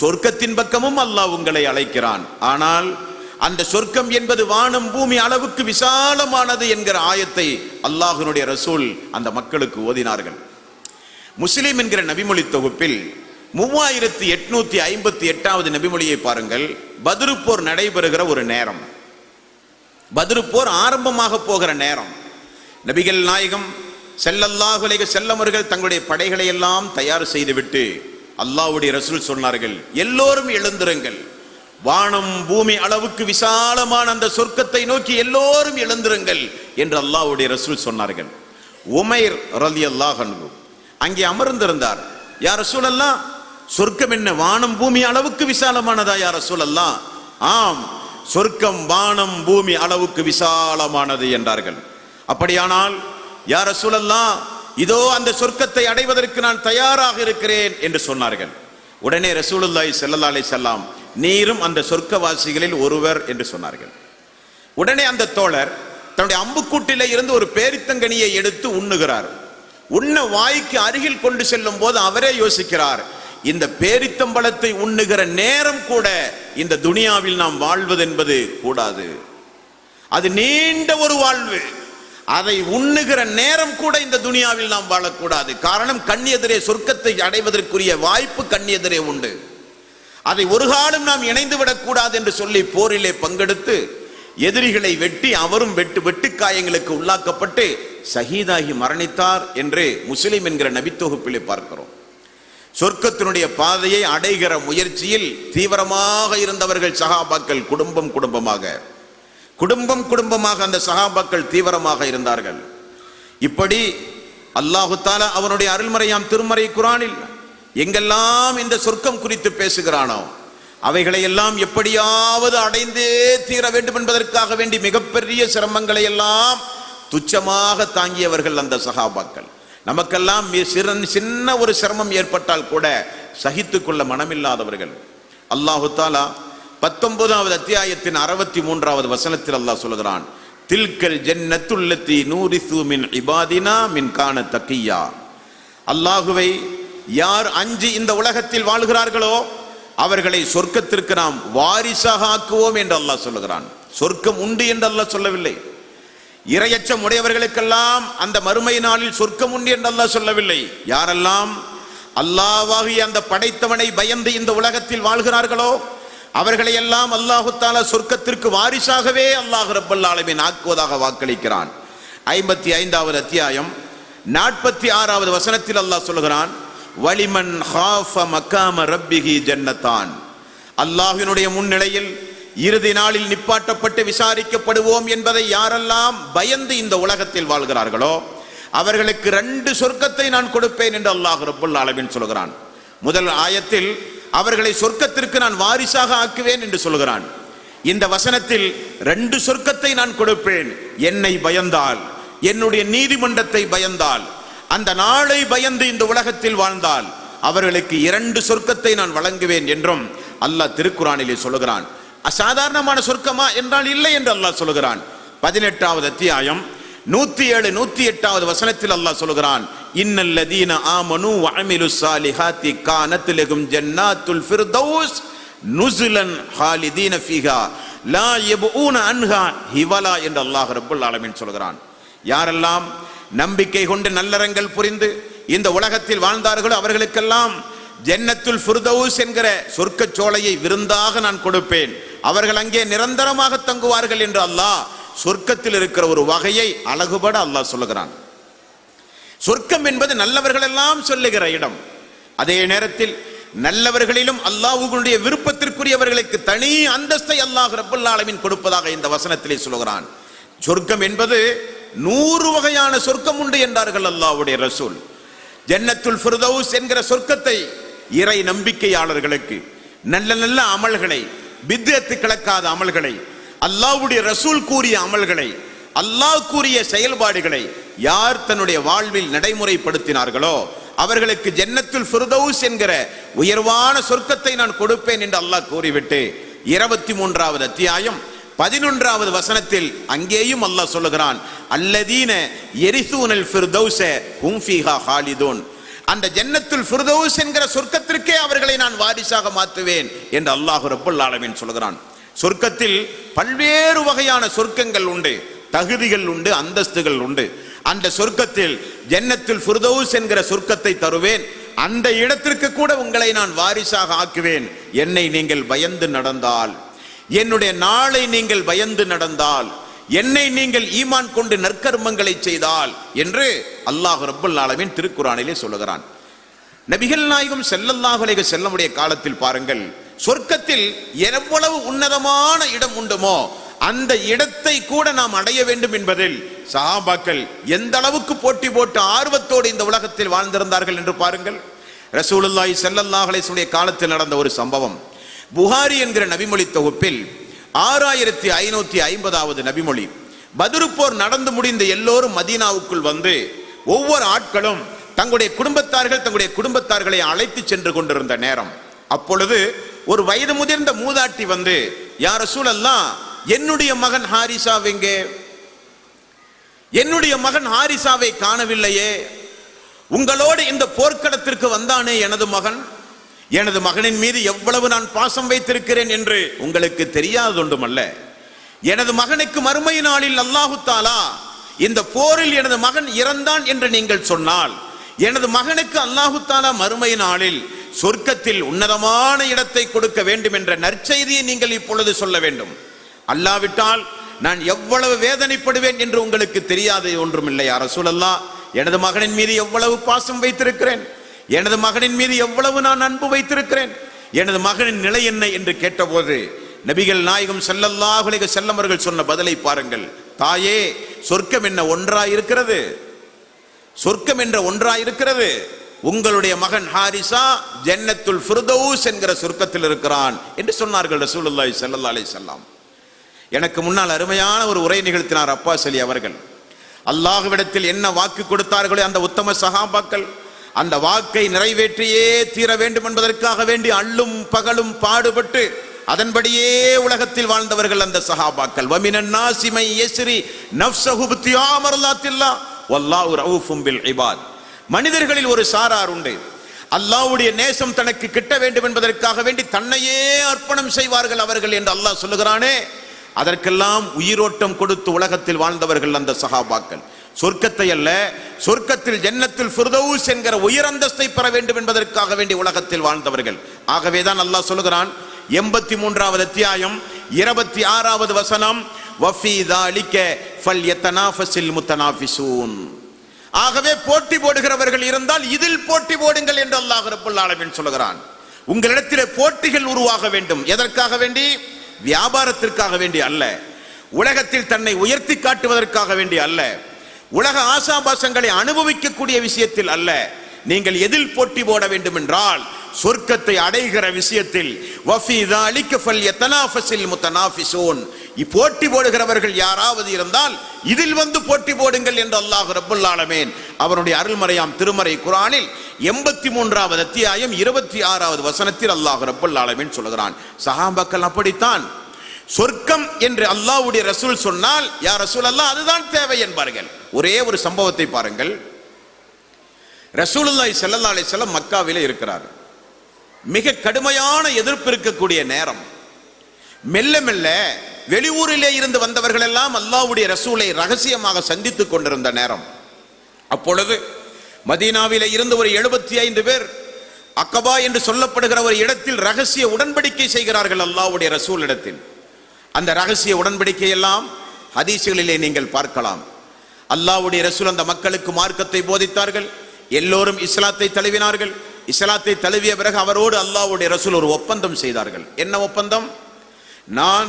சொர்க்கத்தின் பக்கமும் அல்லாஹ் உங்களை அழைக்கிறான். ஆனால் அந்த சொர்க்கம் என்பது வானம் பூமி அளவுக்கு விசாலமானது என்கிற ஆயத்தை அல்லாஹ்வினுடைய ரசூல் அந்த மக்களுக்கு ஓதினார்கள். முஸ்லிம் என்கிற நபிமொழி தொகுப்பில் 3858வது நபிமொழியை பாருங்கள். பத்ரு போர் நடைபெறுகிற ஒரு நேரம், பத்ரு போர் ஆரம்பமாக போகிற நேரம். நபிகள் நாயகம் ஸல்லல்லாஹு அலைஹி வஸல்லம் அவர்கள் தங்களுடைய படைகளை எல்லாம் தயார் செய்துவிட்டு அல்லாஹ்வுடைய ரசூல் சொன்னார்கள், எல்லோரும் எழுந்திருங்கள், வானம் பூமி அளவுக்கு விசாலமான அந்த சொர்க்கத்தை நோக்கி எல்லோரும் எழுந்திருங்கள் என்று அல்லாஹ்வுடைய ரசூல் சொன்னார்கள். உமைர் ரலியல்லாஹு அன்ஹு அங்கே அமர்ந்திருந்தார். யா ரசூலல்லாஹ், சொர்க்கம் என்ன வானம் பூமி அளவுக்கு விசாலமானதா யா ரசூலல்லாஹ்? ஆம், சொர்க்கம் வானம் பூமி அளவுக்கு விசாலமானது என்றார்கள். அப்படியானால் யா ரசூலல்லாஹ், இதோ அந்த சொர்க்கத்தை அடைவதற்கு நான் தயாராக இருக்கிறேன் என்று சொன்னார்கள். உடனே ரசூலுல்லாஹி ஸல்லல்லாஹு அலைஹி வஸல்லம், நீரும் அந்த சொர்க்கவாசிகளில் ஒருவர் என்று சொன்னார்கள். உடனே அந்த தோழர் தன்னுடைய அம்புக்கூட்டிலே இருந்து ஒரு பேரித்தங்கனியை எடுத்து உண்ணுகிறார். உண்ண வாய்க்கு அருகில் கொண்டு செல்லும் போது அவரே யோசிக்கிறார், இந்த பேரித்தம்பழத்தை உண்ணுகிற நேரம் கூட இந்த துனியாவில் நாம் வாழ்வது என்பது கூடாது. அது நீண்ட ஒரு வாழ்வு. அதை உண்ணுகிற நேரம் கூட இந்த துனியாவில் நாம் வாழக்கூடாது. காரணம், கண்ணியெதிரே சொர்க்கத்தை அடைவதற்குரிய வாய்ப்பு கண்ணியெதிரே உண்டு. அதை ஒரு காலம் நாம் இணைந்து விடக்கூடாது என்று சொல்லி போரிலே பங்கெடுத்து எதிரிகளை வெட்டி அவரும் வெட்டு காயங்களுக்கு உள்ளாக்கப்பட்டு ஷஹீதாகி மரணித்தார் என்று முஸ்லிம் என்கிற நபித்தொகுப்பிலே பார்க்கிறோம். சொர்க்கத்தினுடைய பாதையை அடைகிற முயற்சியில் தீவிரமாக இருந்தவர்கள் சஹாபாக்கள். குடும்பமாக அந்த சஹாபாக்கள் தீவிரமாக இருந்தார்கள். இப்படி அல்லாஹு தஆலா அவனுடைய அருள்மறையாம் திருமறை குர்ஆனில் எங்கெல்லாம் இந்த சொர்க்கம் குறித்து பேசுகிறானோ அவைகளை எல்லாம் எப்படியாவது அடைந்தே தீர வேண்டும் என்பதற்காக வேண்டி மிகப்பெரிய சிரமங்களை எல்லாம் துச்சமாக தாங்கியவர்கள் அந்த சஹாபாக்கள். நமக்கெல்லாம் சின்ன ஒரு சிரமம் ஏற்பட்டால் கூட சகித்துக் கொள்ள மனமில்லாதவர்கள். அல்லாஹு தஆலா 19வது அத்தியாயத்தின் 63வது வசனத்தில் அல்லாஹ் சொல்கிறான், தில்கல் ஜன்னத்துல்லதி நூரிசு மின் இபாதினா மின் கான தக்கியா. அல்லாஹுவை யார் அஞ்சி இந்த உலகத்தில் வாழ்கிறார்களோ அவர்களை சொர்க்கத்திற்கு நாம் வாரிசாக ஆக்குவோம் என்று அல்லாஹ் சொல்லுகிறான். சொர்க்கம் உண்டு என்று அல்லாஹ் சொல்லவில்லை. இரையச்சம் உடையவர்களுக்கெல்லாம் அந்த மறுமை நாளில் சொர்க்கம் உண்டு என்று அல்லாஹ் சொல்லவில்லை. யாரெல்லாம் அல்லாஹ்வாகிய அந்த படைத்தவனை பயந்து இந்த உலகத்தில் வாழ்கிறார்களோ அவர்களை எல்லாம் அல்லாஹு தஆலா சொர்க்கத்திற்கு வாரிசாகவே அல்லாஹ் ரப்பல் ஆலமீன் ஆக்குவதாக வாக்களிக்கிறான். 55வது அத்தியாயம் 46வது வசனத்தில் அல்லாஹ் சொல்கிறான், வலிமன் ஹாஃப மகாம ரப்பிஹி ஜன்னத்தான். அல்லாஹ்வினுடைய முன்னிலையில் இறுதி நாளில் நிப்பாட்டப்பட்டு விசாரிக்கப்படுவோம் என்பதை யாரெல்லாம் பயந்து இந்த உலகத்தில் வாழ்கிறார்களோ அவர்களுக்கு 2 சொர்க்கத்தை நான் கொடுப்பேன் என்று அல்லாஹ் ரப்பல் ஆலமீன் சொல்கிறான். முதல் ஆயத்தில் அவர்களை சொர்க்கத்திற்கு நான் வாரிசாக ஆக்குவேன் என்று சொல்கிறான். இந்த வசனத்தில் 2 சொர்க்கத்தை நான் கொடுப்பேன். என்னை பயந்தால், என்னுடைய நீதிமன்றத்தை பயந்தால், அந்த நாளை பயந்து இந்த உலகத்தில் வாழ்ந்தால் அவர்களுக்கு 2 சொர்க்கத்தை நான் வழங்குவேன் என்றும் அல்லாஹ் திருக்குர்ஆனிலே சொல்கிறான். அசாதாரணமான சொர்க்கமா என்றால் இல்லை என்று அல்லாஹ் சொல்கிறான். 18வது அத்தியாயம் 107 108வது வசனத்தில் அல்லாஹ் சொல்கிறான், இன்னல்லதீன ஆமனு வ அமிலுஸ் ஸாலிஹாத்தி கானத் லஹும் ஜன்னாத்துல் ஃபிர்தௌஸ் நுஸுலன் ஹாலிதீன ஃபீஹா லா யபூன அன்ஹா ஹிவலா என்று அல்லாஹ் ரப்பல் ஆலமீன் சொல்கிறான். யாரெல்லாம் நம்பிக்கை கொண்டு நல்லறங்கள் புரிந்து இந்த உலகத்தில் வாழ்ந்தார்களோ அவர்களுக்கெல்லாம் ஜன்னத்துல் ஃபிர்தௌஸ் என்கிற சொர்க்க சோலையை விருந்தாக நான் கொடுப்பேன். அவர்கள் அங்கே நிரந்தரமாக தங்குவார்கள் என்று அல்லாஹ் சொர்க்கத்தில் இருக்கிற ஒரு வகையை அழகுபட அல்லாஹ் சொல்லுகிறான். சொர்க்கம் என்பது நல்லவர்கள் எல்லாம் சொல்லுகிற இடம். அதே நேரத்தில் நல்லவர்களிலும் அல்லாஹ்வுடைய விருப்பத்திற்குரியவர்களுக்கு தனி அந்தஸ்தை அல்லாஹ் ரப்பல் ஆலமீன் கொடுப்பதாக இந்த வசனத்திலே சொல்கிறான். சொர்க்கம் என்பது 100 வகையான சொர்க்கம் உண்டு என்றார்கள் அல்லாஹ்வுடைய ரசூல். ஜன்னத்துல் ஃபிர்தௌஸ் என்கிற சொர்க்கத்தை இறை நம்பிக்கையாளர்களுக்கு நல்ல நல்ல அமல்களை, பித்அத் கலக்காத அமல்களை, அல்லாஹ்வுடைய ரசூல் கூறிய அமல்களை, அல்லாஹ் கூறிய செயல்பாடுகளை யார் தன்னுடைய வாழ்வில் நடைமுறைப்படுத்தினார்களோ அவர்களுக்கு ஜன்னத்துல் ஃபிர்தௌஸ் என்கிற உயர்வான சொர்க்கத்தை நான் கொடுப்பேன் என்று அல்லாஹ் கூறிவிட்டு 23வது அத்தியாயம் 11வது வசனத்தில் அங்கேயும் அல்லாஹ் சொல்லுகிறான், அல்லதீன யரிசூனல் ஃபிர்தௌஸ ஹும் ஃபீஹா ஹாலிதூன். அந்த ஜன்னத்துல் ஃபிர்தௌஸ் என்கிற சொர்க்கத்திற்கே அவர்களை நான் வாரிசாக மாற்றுவேன் என்று அல்லாஹ் ரப்பல் ஆலமீன் சொல்கிறான். சொர்க்கத்தில் பல்வேறு வகையான சொர்க்கங்கள் உண்டு, தகுதிகள் உண்டு, அந்தஸ்துகள் உண்டு. அந்த சொர்க்கத்தில் ஜன்னத்துல் ஃபிர்தௌஸ் என்கிற சொர்க்கத்தை தருவேன். அந்த இடத்திற்கு கூட உங்களை நான் வாரிசாக ஆக்குவேன். என்னை நீங்கள் பயந்து நடந்தால், என்னுடைய நாளை நீங்கள் பயந்து நடந்தால், என்னை நீங்கள் ஈமான் கொண்டு நற்கர்மங்களை செய்தால் என்று அல்லாஹ் ரப்பல் ஆலமீன் திருக்குர்ஆனிலே சொல்லுகிறான். நபிகள் நாயகம் ஸல்லல்லாஹு அலைஹி வஸல்லமுடைய காலத்தில் பாருங்கள், சொர்க்கத்தில் எவ்வளவு உன்னதமான இடம் உண்டுமோ அந்த இடத்தை கூட நாம் அடைய வேண்டும் என்பதில் சஹாபாக்கள் எந்த அளவுக்கு போட்டி போட்டு ஆர்வத்தோடு இந்த உலகத்தில் வாழ்ந்திருந்தார்கள் என்று பாருங்கள். ரசூலுல்லாஹி ஸல்லல்லாஹு அலைஹி வஸல்லம் காலத்தில் நடந்த ஒரு சம்பவம் புகாரி என்கிற நபிமொழி தொகுப்பில் 6550வது நபிமொழி. பத்ரு போர் நடந்து முடிந்த எல்லோரும் மதீனாவுக்குள் வந்து ஒவ்வொரு ஆட்களும் தங்களுடைய குடும்பத்தார்களை அழைத்து சென்று கொண்டிருந்த நேரம், அப்பொழுது ஒரு வயது முதிர்ந்த மூதாட்டி வந்து, யா ரசூலல்லாஹ், என்னுடைய மகன் ஹாரிசாவெங்கே? என்னுடைய மகன் ஹாரிசாவை காணவில்லையே. உங்களோடு இந்த போர்க்களத்திற்கு வந்தானே எனது மகன், எனது மகனின் மீது எவ்வளவு நான் பாசம் வைத்திருக்கிறேன் என்று உங்களுக்கு தெரியாதொன்றுமல்ல. எனது மகனுக்கு மறுமை நாளில் அல்லாஹு தஆலா இந்த போரில் எனது மகன் இறந்தான் என்று நீங்கள் சொன்னால், எனது மகனுக்கு அல்லாஹு தஆலா மறுமை நாளில் சொர்க்கத்தில் உன்னதமான இடத்தை கொடுக்க வேண்டும் என்ற நற்செய்தியை நீங்கள் இப்பொழுது சொல்ல வேண்டும். அல்லாவிட்டால் நான் எவ்வளவு வேதனைப்படுவேன் என்று உங்களுக்கு தெரியாது ஒன்றுமில்லை. யா ரசூலல்லாஹ், எனது மகனின் மீது எவ்வளவு பாசம் வைத்திருக்கிறேன், எனது மகனின் மீது எவ்வளவு நான் அன்பு வைத்திருக்கிறேன், எனது மகனின் நிலை என்ன என்று கேட்டபோது நபிகள் நாயகம் ஸல்லல்லாஹு அலைஹி வஸல்லம் அவர்கள் சொன்ன பதிலை பாருங்கள். தாயே, சொர்க்கம் என்ன ஒன்றாய் இருக்கிறது, சொர்க்கம் என்ற ஒன்றாய் இருக்கிறது. உங்களுடைய மகன் ஹாரிசா ஜன்னத்துல் ஃபிர்தௌஸ் என்கிற சொர்க்கத்தில் இருக்கிறான் என்று சொன்னார்கள் ரசூலுல்லாஹி ஸல்லல்லாஹு அலைஹி வஸல்லம். எனக்கு முன்னால் அருமையான ஒரு உரை நிகழ்த்தினார் அப்பாஸ் அலி அவர்கள். அல்லாஹ்விடத்தில் என்ன வாக்கு கொடுத்தார்களோ அந்த உத்தம சஹாபாக்கள் அந்த வாக்கை நிறைவேற்றியே தீர வேண்டும் என்பதற்காக வேண்டி அள்ளும் பகலும் பாடுபட்டு அதன்படியே உலகத்தில் வாழ்ந்தவர்கள் அந்த சஹாபாக்கள். வமினன் நாஸி மை யஸ்ரி நஃப்ஸஹு பித்தியா மர்லாத்தில்லாஹ் வல்லாஹு ரഊஃபும் பில் இபாத். மனிதர்களில் ஒரு சாரார் உண்டு, அல்லாஹ்வுடைய நேசம் தனக்கு கிட்ட வேண்டும் என்பதற்காக வேண்டி தன்னையே அர்ப்பணம் செய்வார்கள் அவர்கள் என்று அல்லாஹ் சொல்லுகிறானே. அதற்கெல்லாம் உயிரோட்டம் கொடுத்து உலகத்தில் வாழ்ந்தவர்கள் அந்த சஹாபாக்கள். சொர்க்கத்தை அல்ல, சொர்க்கத்தில் ஜன்னத்துல் ஃபிர்தௌஸ் என்கிற உயர் அந்தஸ்தை பெற வேண்டும் என்பதற்காக வேண்டி உலகத்தில் வாழ்ந்தவர்கள். ஆகவேதான் அல்லாஹ் சொல்லுகிறான் 83வது அத்தியாயம் 26வது வசனம், வஃபீ ذَلِكَ فَلْيَتَنَافَسِ الْمُتَنَافِسُونَ. ஆகவே போட்டி போடுகிறவர்கள் இருந்தால் இதில் போட்டி போடுங்கள் என்று அல்லாஹ் ரப்பல் ஆலமீன் சொல்லுகிறான். உங்களிடத்திலே போட்டிகள் உருவாக வேண்டும். எதற்காக வேண்டி? வியாபாரத்திற்காக வேண்டி அல்ல, உலகத்தில் தன்னை உயர்த்தி காட்டுவதற்காக வேண்டி அல்ல, உலக ஆசாபாசங்களை அனுபவிக்கக்கூடிய விஷயத்தில் அல்ல. நீங்கள் எதில் போட்டி போட வேண்டும் என்றால் சொர்க்கத்தை அடைகிற விஷயத்தில். வஃபீ ذَلِكَ فَلْيَتَنَافَسِ الْمُتَنَافِسُونَ. போட்டி போடுகிறவர்கள் யாராவது இருந்தால் இதில் வந்து போட்டி போடுங்கள் என்று அல்லாஹ் ரப்பல் ஆலமீன் அவருடைய அருள்மறையாம் திருமறை குர்ஆனில் 83வது அத்தியாயம் 26வது வசனத்தில் அல்லாஹ் ரப்பல் ஆலமீன் சொல்கிறான். சஹாபாக்கள் அப்படித்தான். சொர்க்கம் என்று அல்லாஹ்வுடைய ரசூல் சொன்னால், யா ரசூலல்லாஹ் அதுதான் தேவை என்பார்கள். ஒரே ஒரு சம்பவத்தை பாருங்கள். ரசூலுல்லாஹி ஸல்லல்லாஹு அலைஹி வஸல்லம் மக்காவிலே இருக்கிறார். மிக கடுமையான எதிர்ப்பு இருக்கக்கூடிய நேரம். மெல்ல மெல்ல வெளியூரிலே இருந்து வந்தவர்கள் எல்லாம் அல்லாஹ்வுடைய ரசூலை ரகசியமாக சந்தித்துக் கொண்டிருந்த நேரம். அப்பொழுது மதீனாவிலே இருந்து ஒரு 75 பேர் அக்கபா என்று சொல்லப்படுகிற ஒரு இடத்தில் ரகசிய உடன்படிக்கை செய்கிறார்கள் அல்லாஹ்வுடைய ரசூல் இடத்தில். அந்த ரகசிய உடன்படிக்கை எல்லாம் ஹதீஸ்களிலே நீங்கள் பார்க்கலாம். அல்லாஹ்வுடைய ரசூல் அந்த மக்களுக்கு மார்க்கத்தை போதித்தார்கள். எல்லோரும் இஸ்லாத்தை தழுவினார்கள். இஸ்லாத்தை தழுவிய பிறகு அவரோடு அல்லாஹ்வுடைய ரசூல் ஒரு ஒப்பந்தம் செய்தார்கள். என்ன ஒப்பந்தம்? நான்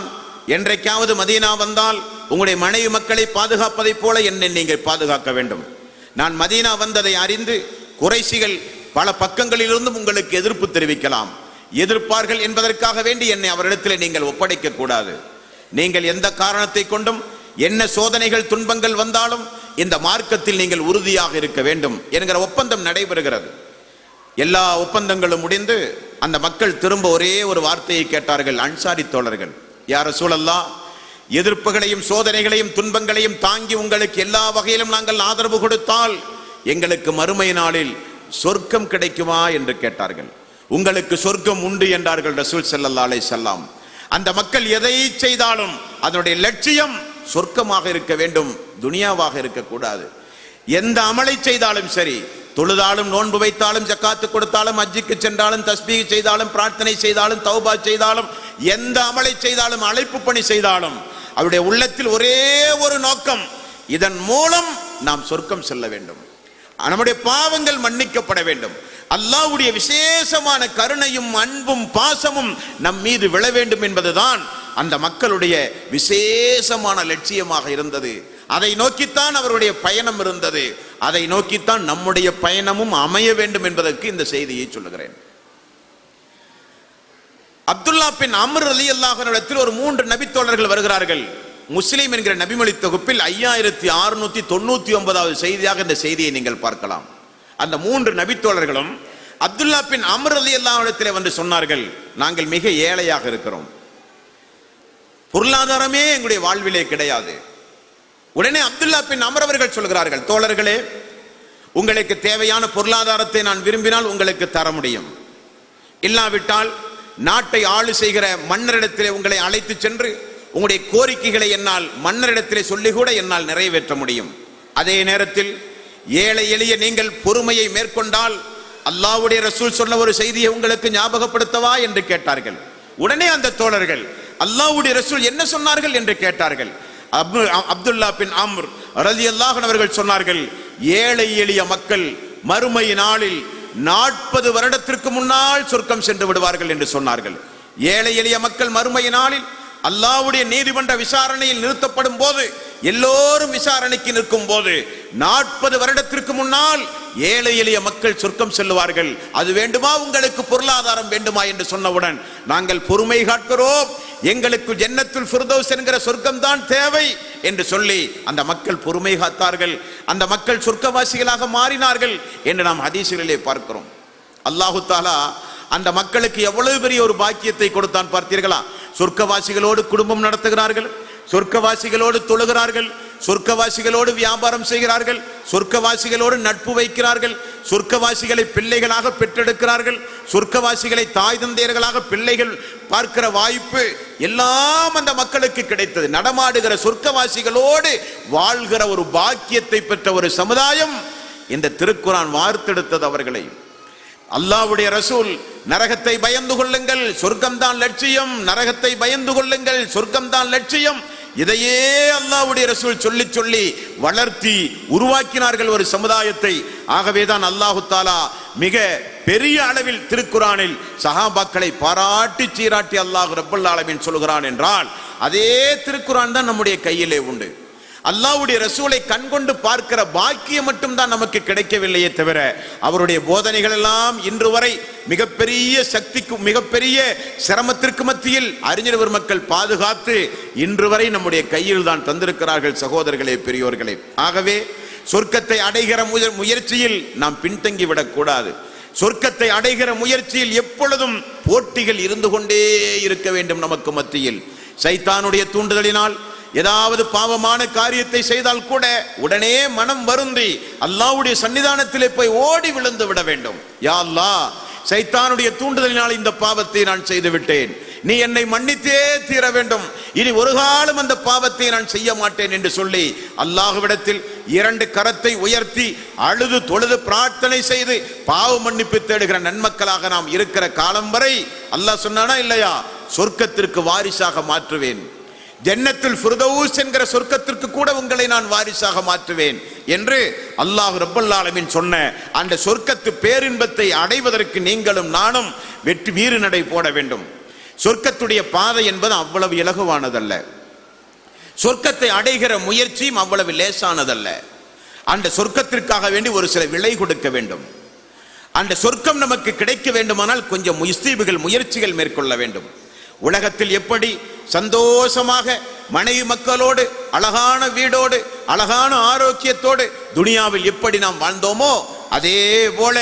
என்றைக்காவது மதீனா வந்தால் உங்களுடைய மனைவி மக்களை பாதுகாப்பதைப் போல என்னை நீங்கள் பாதுகாக்க வேண்டும். நான் மதீனா வந்ததை அறிந்து குறைஷிகள் பல பக்கங்களிலிருந்தும் உங்களுக்கு எதிர்ப்பு தெரிவிக்கலாம், எதிர்ப்பார்கள் என்பதற்காக வேண்டி என்னை அவரிடத்தில் நீங்கள் ஒப்படைக்க கூடாது. நீங்கள் எந்த காரணத்தை கொண்டும் என்ன சோதனைகள் துன்பங்கள் வந்தாலும் இந்த மார்க்கத்தில் நீங்கள் உறுதியாக இருக்க வேண்டும் என்கிற ஒப்பந்தம் நடைபெறுகிறது. எல்லா ஒப்பந்தங்களும் முடிந்து அந்த மக்கள் திரும்ப ஒரே ஒரு வார்த்தையை கேட்டார்கள். அன்சாரி தோழர்கள், யா ரசூலல்லாஹ், எதிர்ப்புகளையும் சோதனைகளையும் துன்பங்களையும் தாங்கி உங்களுக்கு எல்லா வகையிலும் நாங்கள் ஆதரவு கொடுத்தால் எங்களுக்கு மறுமை நாளில் சொர்க்கம் கிடைக்குமா என்று கேட்டார்கள். உங்களுக்கு சொர்க்கம் உண்டு என்றார்கள் ரசூல் ஸல்லல்லாஹு அலைஹி வஸல்லம். அந்த மக்கள் எதை செய்தாலும் அதனுடைய லட்சியம் சொர்க்கமாக இருக்க வேண்டும், துனியாவாக இருக்கக்கூடாது. எந்த அமலை செய்தாலும் சரி, தொழுதாலும் நோன்பு வைத்தாலும் ஜக்காத்து கொடுத்தாலும் ஹஜ்ஜுக்கு சென்றாலும் தஸ்பீஹ் செய்தாலும் பிரார்த்தனை செய்தாலும் தௌபா செய்தாலும் எந்த அமலை செய்தாலும் அழைப்பு பணி செய்தாலும் அவருடைய உள்ளத்தில் ஒரே ஒரு நோக்கம், இதன் மூலம் நாம் சொர்க்கம் செல்ல வேண்டும், நம்முடைய பாவங்கள் மன்னிக்கப்பட வேண்டும், அல்லாஹ்வுடைய விசேஷமான கருணையும் அன்பும் பாசமும் நம் மீது விழ வேண்டும் என்பதுதான் அந்த மக்களுடைய விசேஷமான லட்சியமாக இருந்தது. அதை நோக்கித்தான் அவருடைய பயணம் இருந்தது. அதை நோக்கித்தான் நம்முடைய பயணமும் அமைய வேண்டும் என்பதற்கு இந்த செய்தியை சொல்லுகிறேன். அப்துல்லா பின் அம்ர் ரலியல்லாஹு அன்ஹு இடத்தில் ஒரு 3 நபித்தோழர்கள் வருகிறார்கள். முஸ்லிம் என்கிற நபிமொழி தொகுப்பில் 5699வது செய்தியாக இந்த செய்தியை நீங்கள் பார்க்கலாம். அந்த 3 நபித்தோழர்களும் அப்துல்லா பின் அம்ர் ரலியல்லாஹு அன்ஹு இடத்திலே வந்து சொன்னார்கள், நாங்கள் மிக ஏழையாக இருக்கிறோம், பொருளாதாரமே எங்களுடைய வாழ்விலே கிடையாது. உடனே அப்துல்லா பின் அம்ர் அவர்கள் சொல்கிறார்கள், தோழர்களே, உங்களுக்கு தேவையான பொருளாதாரத்தை நான் விரும்பினால் உங்களுக்கு தர முடியும். இல்லாவிட்டால் நாட்டை ஆளு செய்கிற மன்னரிடத்திலே உங்களை அழைத்து சென்று உங்களுடைய கோரிக்கைகளை என்னால் மன்னரிடத்திலே சொல்லி கூட என்னால் நிறைவேற்ற முடியும். அதே நேரத்தில் ஏழை எளிய நீங்கள் பொறுமையை மேற்கொண்டால் அல்லாஹ்வுடைய ரசூல் சொன்ன ஒரு செய்தியை உங்களுக்கு ஞாபகப்படுத்தவா என்று கேட்டார்கள். உடனே அந்த தோழர்கள் அல்லாஹ்வுடைய ரசூல் என்ன சொன்னார்கள் என்று கேட்டார்கள். அப்துல்லா பின் அம்ர் ரலியல்லாஹு அன்ஹு அவர்கள் சொன்னார்கள், ஏழை எளிய மக்கள் மறுமை நாளில் 40 வருடத்திற்கு முன்னால் சொர்க்கம் சென்று விடுவார்கள் என்று சொன்னார்கள். ஏழை எளிய மக்கள் மறுமை நாளில் அல்லாஹ்வுடைய நீதிமன்ற விசாரணையில் நிறுத்தப்படும் போது, எல்லோரும் விசாரணைக்கு நிற்கும் போது 40 வருடத்திற்கு முன்னால் ஏழை எளிய மக்கள் சொர்க்கம் செல்லுவார்கள். அது வேண்டுமா, உங்களுக்கு பொருளாதாரம் வேண்டுமா என்று சொன்னவுடன் நாங்கள் பொறுமை காக்கிறோம், எங்களுக்கு ஜன்னத்துல் ஃபிர்தௌஸ் என்கிற சொர்க்கம் தான் தேவை என்று சொல்லி அந்த மக்கள் பொறுமை காத்தார்கள். அந்த மக்கள் சொர்க்கவாசிகளாக மாறினார்கள் என்று நாம் ஹதீஸ்களிலே பார்க்கிறோம். அல்லாஹு தஆலா அந்த மக்களுக்கு எவ்வளவு பெரிய ஒரு பாக்கியத்தை கொடுத்தான் பார்த்தீர்களா? சொர்க்கவாசிகளோடு குடும்பம் நடத்துகிறார்கள், சொர்க்கவாசிகளோடு தொழுகிறார்கள், சொர்க்கவாசிகளோடு வியாபாரம் செய்கிறார்கள், சொர்க்கவாசிகளோடு நட்பு வைக்கிறார்கள், சொர்க்கவாசிகளை பிள்ளைகளாக பெற்றெடுக்கிறார்கள், சொர்க்கவாசிகளை தாய் தந்தையர்களாக பிள்ளைகள் பார்க்கிற வாய்ப்பு எல்லாம் அந்த மக்களுக்கு கிடைத்தது. நடமாடுகிற சொர்க்கவாசிகளோடு வாழ்கிற ஒரு பாக்கியத்தை பெற்ற ஒரு சமுதாயம் இந்த திருக்குர்ஆன் வார்த்தெடுத்தது அவர்களை. அல்லாஹ்வுடைய ரசூல் நரகத்தை பயந்து கொள்ளுங்கள், சொர்க்கம்தான் லட்சியம், நரகத்தை பயந்து கொள்ளுங்கள், சொர்க்கம்தான் லட்சியம், இதையே அல்லாஹ்வுடைய ரசூல் சொல்லி சொல்லி வளர்த்தி உருவாக்கினார்கள் ஒரு சமுதாயத்தை. ஆகவேதான் அல்லாஹு தஆலா மிக பெரிய அளவில் திருக்குர்ஆனில் சஹாபாக்களை பாராட்டி சீராட்டி அல்லாஹ் ரப்பல் ஆலமீன் சொல்கிறான் என்றால், அதே திருக்குர்ஆன் தான் நம்முடைய கையிலே உண்டு. அல்லாஹ்வுடைய ரசூலை கண்கொண்டு பார்க்கிற பாக்கியம் மட்டும்தான் நமக்கு கிடைக்கவில்லையே தவிர, அவருடைய போதனைகள் எல்லாம் இன்று வரை மிகப்பெரிய சக்திக்கு மிகப்பெரிய சிரமத்திற்கு மத்தியில் அறிஞர் பெருமக்கள் பாதுகாத்து இன்று வரை நம்முடைய கையில் தான் தந்திருக்கிறார்கள். சகோதரர்களே, பெரியோர்களே, ஆகவே சொர்க்கத்தை அடைகிற முயற்சியில் நாம் பின்தங்கி விடக்கூடாது. சொர்க்கத்தை அடைகிற முயற்சியில் எப்பொழுதும் போட்டிகள் இருந்து கொண்டே இருக்க வேண்டும். நமக்கு மத்தியில் சைத்தானுடைய தூண்டுதலினால் ஏதாவது பாவமான காரியத்தை செய்தால் கூட உடனே மனம் வருந்தி அல்லாஹ்வுடைய சன்னிதானத்திலே போய் ஓடி விழுந்து விட வேண்டும். யா அல்லாஹ், சைத்தானுடைய தூண்டுதலினால் இந்த பாவத்தை நான் செய்து விட்டேன், நீ என்னை மன்னித்தே தீர வேண்டும், இனி ஒரு காலம் அந்த பாவத்தை நான் செய்ய மாட்டேன் என்று சொல்லி அல்லாஹ்விடத்தில் 2 கரத்தை உயர்த்தி அழுது தொழுது பிரார்த்தனை செய்து பாவ மன்னிப்பு தேடுகிற நன்மக்களாக நாம் இருக்கிற காலம் வரை அல்லாஹ் சொன்னானா இல்லையா, சொர்க்கத்திற்கு வாரிசாக மாற்றுவேன், ஜன்னத்துல் ஃபிர்தௌஸ் என்கிற சொர்க்கத்திற்கு கூட உங்களை நான் வாரிசாக மாற்றுவேன் என்று அல்லாஹ் ரப்பல் ஆலமீன் சொன்ன அந்த சொர்க்கத்து பேரின்பத்தை அடைவதற்கு நீங்களும் நானும் வெற்றி வீறு நடை போட வேண்டும். சொர்க்கத்துடைய பாதை என்பது அவ்வளவு இலகுவானதல்ல, சொர்க்கத்தை அடைகிற முயற்சியும் அவ்வளவு லேசானதல்ல. அந்த சொர்க்கத்திற்காக வேண்டி ஒரு சில விலை கொடுக்க வேண்டும். அந்த சொர்க்கம் நமக்கு கிடைக்க வேண்டுமானால் கொஞ்சம் முயற்சிகள் மேற்கொள்ள வேண்டும். உலகத்தில் எப்படி சந்தோஷமாக மனைவி மக்களோடு அழகான வீடோடு அழகான ஆரோக்கியத்தோடு துனியாவில் எப்படி நாம் வாழ்ந்தோமோ, அதே போல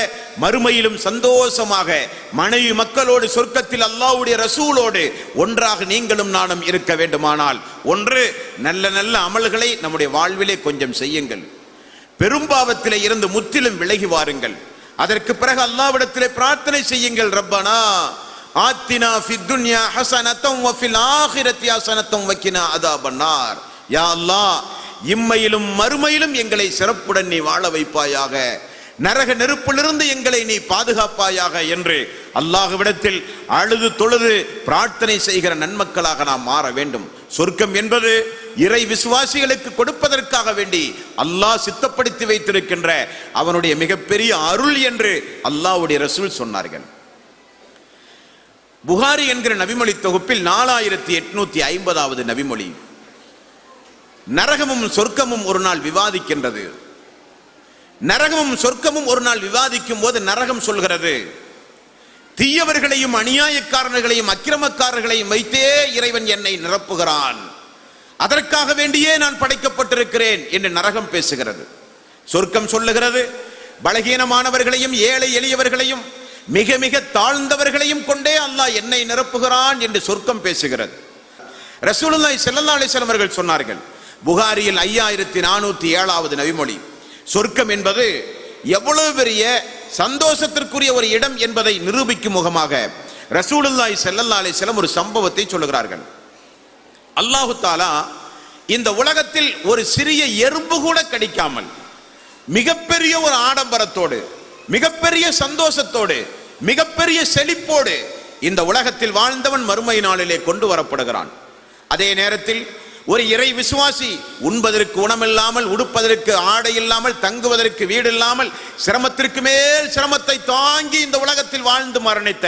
மறுமையிலும் சந்தோஷமாக மனைவி மக்களோடு சொர்க்கத்தில் அல்லாஹ்வுடைய ரசூலோடு ஒன்றாக நீங்களும் நானும் இருக்க வேண்டுமானால், ஒன்று நல்ல நல்ல அமல்களை நம்முடைய வாழ்விலே கொஞ்சம் செய்யுங்கள், பெரும்பாவத்திலே இருந்து முற்றிலும் விலகி வாருங்கள். அதற்கு பிறகு அல்லாஹ்விடத்திலே பிரார்த்தனை செய்யுங்கள், ரப்பனா ஆத்தினா ஃபித் துன்யா ஹஸனத்தம் வ ஃபில் ஆখিরাতি ஹஸனத்தம் வகினா அஸாபன்னார். யா அல்லாஹ், இம்மையிலும் மறுமையிலும் எங்களை சிறப்புடன் நீ வாழ வைப்பாயாக, நரக நெருப்பிலிருந்து எங்களை நீ பாதுகாப்பாயாக என்று அல்லாஹ்விடத்தில் அழுது தொழுது பிரார்த்தனை செய்கிற நன்மக்களாக நாம் மாற வேண்டும். சொர்க்கம் என்பது இறை விசுவாசிகளுக்கு கொடுப்பதற்காக வேண்டி அல்லாஹ் சித்தப்படுத்தி வைத்திருக்கின்ற அவனுடைய மிகப்பெரிய அருள் என்று அல்லாஹ்வுடைய ரசூல் சொன்னார்கள். புகாரி என்கிற நபிமொழி தொகுப்பில் 4850வது நபிமொழி, நரகமும் சொர்க்கமும் ஒரு நாள் விவாதிக்கின்றது. நரகமும் சொர்க்கமும் ஒரு நாள் விவாதிக்கும் போது நரகம் சொல்கிறது, தீயவர்களையும் அநியாயக்காரர்களையும் அக்கிரமக்காரர்களையும் வைத்தே இறைவன் என்னை நிரப்புகிறான், அதற்காக வேண்டியே நான் படைக்கப்பட்டிருக்கிறேன் என்று நரகம் பேசுகிறது. சொர்க்கம் சொல்லுகிறது, பலகீனமானவர்களையும் ஏழை எளியவர்களையும் மிக மிக தாழ்ந்தவர்களையும் கொண்டே அல்லாஹ் என்னை நிரப்புகிறான் என்று சொர்க்கம் பேசுகிறது. ரசூலுல்லாஹி ஸல்லல்லாஹு அலைஹி வஸல்லம் அவர்கள் சொன்னார்கள், புகாரியில் 5407வது நபிமொழி, சொர்க்கம் என்பது எவ்வளவு பெரிய சந்தோஷத்திற்குரிய ஒரு இடம் என்பதை நிரூபிக்கும் முகமாக ரசூலுல்லாஹி ஸல்லல்லாஹு அலைஹி வஸல்லம் ஒரு சம்பவத்தை சொல்லுகிறார்கள். அல்லாஹு தஆலா இந்த உலகத்தில் ஒரு சிறிய எறும்பு கூட கடிக்காமல் மிகப்பெரிய ஒரு ஆடம்பரத்தோடு, மிகப்பெரிய சந்தோஷத்தோடு, மிகப்பெரிய செழிப்போடு இந்த உலகத்தில் வாழ்ந்தவன் மறுமை நாளிலே கொண்டு வரப்படுகிறான். அதே நேரத்தில் ஒரு இறை விசுவாசி உண்பதற்கு உணவில்லாமல், உடுப்பதற்கு ஆடை இல்லாமல், தங்குவதற்கு வீடு இல்லாமல், சிரமத்திற்கு மேல் சிரமத்தை தாங்கி இந்த உலகத்தில் வாழ்ந்து மரணித்த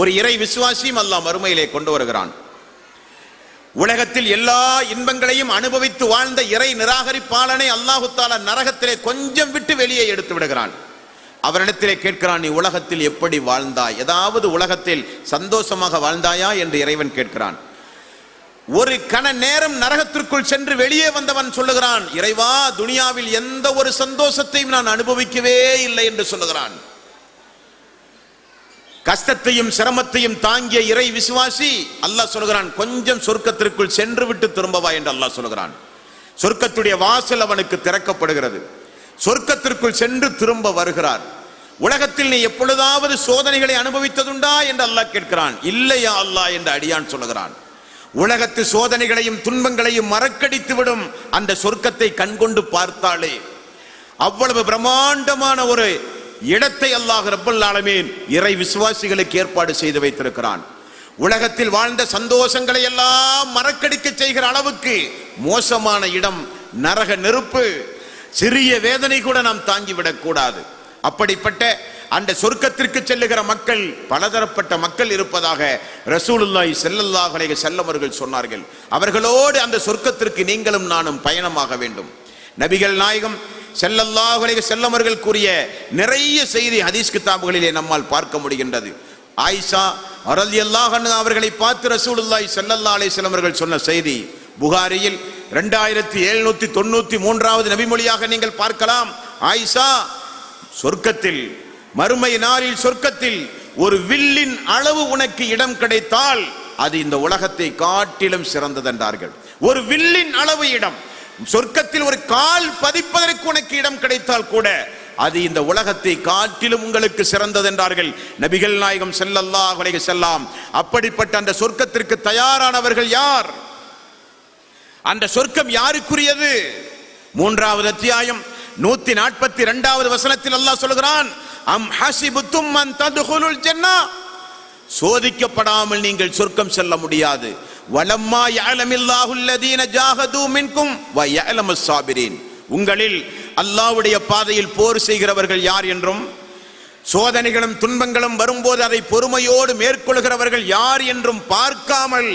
ஒரு இறை விசுவாசியும் அல்லாஹ் மறுமையிலே கொண்டு வருகிறான். உலகத்தில் எல்லா இன்பங்களையும் அனுபவித்து வாழ்ந்த இறை நிராகரிப்பாளனை அல்லாஹு தஆலா நரகத்திலே கொஞ்சம் விட்டு வெளியே எடுத்து விடுகிறான். அவரிடத்திலே கேட்கிறான், நீ உலகத்தில் எப்படி வாழ்ந்தாய்? ஏதாவது உலகத்தில் சந்தோஷமாக வாழ்ந்தாயா என்று இறைவன் கேட்கிறான். ஒரு கண நேரம் நரகத்திற்குள் சென்று வெளியே வந்தவன் சொல்லுகிறான், இறைவா, துனியாவில் எந்த ஒரு சந்தோஷத்தையும் நான் அனுபவிக்கவே இல்லை என்று சொல்லுகிறான். கஷ்டத்தையும் சிரமத்தையும் தாங்கிய இறை விசுவாசி அல்லாஹ் சொல்கிறான், கொஞ்சம் சொர்க்கத்திற்குள் சென்று விட்டு திரும்பவா என்று அல்லாஹ் சொல்கிறான். சொர்க்கத்துடைய வாசல் அவனுக்கு திறக்கப்படுகிறது. சொர்க்கத்திற்குள் சென்று திரும்ப வருகிறார். உலகத்தில் நீ எப்பொழுதாவது சோதனைகளை அனுபவித்ததுண்டா என்று அல்லாஹ் கேட்கிறான். இல்லையா அல்லாஹ் என்று அடியான் சொல்லுகிறான். உலகத்து சோதனைகளையும் துன்பங்களையும் மறக்கடித்து விடும் அந்த சொர்க்கத்தை கண்கொண்டு பார்த்தாலே அவ்வளவு பிரம்மாண்டமான ஒரு இடத்தை அல்லாஹ் ரப்பல் ஆலமீன் இறை விசுவாசிகளுக்கு ஏற்பாடு செய்து வைத்திருக்கிறான். உலகத்தில் வாழ்ந்த சந்தோஷங்களை எல்லாம் மறக்கடிக்க செய்கிற அளவுக்கு மோசமான இடம் நரக நெருப்பு. சிறிய வேதனை கூட நாம் தாங்கிவிடக் கூடாது. அப்படிப்பட்ட அந்த சொர்க்கத்திற்கு செல்லுகிற மக்கள் பலதரப்பட்ட மக்கள் இருப்பதாக ரசூலுல்லாஹி ஸல்லல்லாஹு அலைஹி வஸல்லம் அவர்கள் சொன்னார்கள். அவர்களோடு அந்த சொர்க்கத்திற்கு நீங்களும் நானும் பயணமாக வேண்டும். நபிகள் நாயகம் ஸல்லல்லாஹு அலைஹி வஸல்லம் அவர்கள் கூறிய நிறைய செய்தி ஹதீஸ் கிதாபுகளிலே நம்மால் பார்க்க முடிகின்றது. ஆயிஷா ரலியல்லாஹு அன்ஹா அவர்களை பார்த்து ரசூலுல்லாஹி ஸல்லல்லாஹு அலைஹி வஸல்லம் அவர்கள் சொன்ன செய்தி புகாரியில் 2793வது நபிமொழியாக நீங்கள் பார்க்கலாம். ஆயிஷா, சொர்க்கத்தில் மறுமை நாளில் சொர்க்கத்தில் ஒரு வில்லின் அளவு உனக்கு இடம் கிடைத்தால் அது இந்த உலகத்தை காட்டிலும் சிறந்ததென்றார்கள். ஒரு வில்லின் அளவு இடம் சொர்க்கத்தில் ஒரு கால் பதிப்பதற்கு உனக்கு இடம் கிடைத்தால் கூட அது இந்த உலகத்தை காட்டிலும் உங்களுக்கு சிறந்ததென்றார்கள் நபிகள் நாயகம் ஸல்லல்லாஹு அலைஹி வஸல்லம். அப்படிப்பட்ட அந்த சொர்க்கத்திற்கு தயாரானவர்கள் யார்? அந்த சொர்க்கம் யாருக்குரியது? 3வது அத்தியாயம் 142வது வசனத்தில் அல்லாஹ் சொல்கிறான், அம் ஹஸிபுத்தும் அன் தத்குலுல் ஜன்னah, சோதிக்கப்படாமல் நீங்கள் சொர்க்கம் செல்ல முடியாது. வலம்மா யஅலமில்லாஹு அல்லதீன ஜாஹது மின்கும் வ யஅலமுஸ் ஸாபிரீன், உங்களில் அல்லாஹ்வுடைய பாதையில் போர் செய்கிறவர்கள் யார் என்றும், சோதனைகளும் துன்பங்களும் வரும்போது அதை பொறுமையோடு மேற்கொள்கிறவர்கள் யார் என்றும் பார்க்காமல்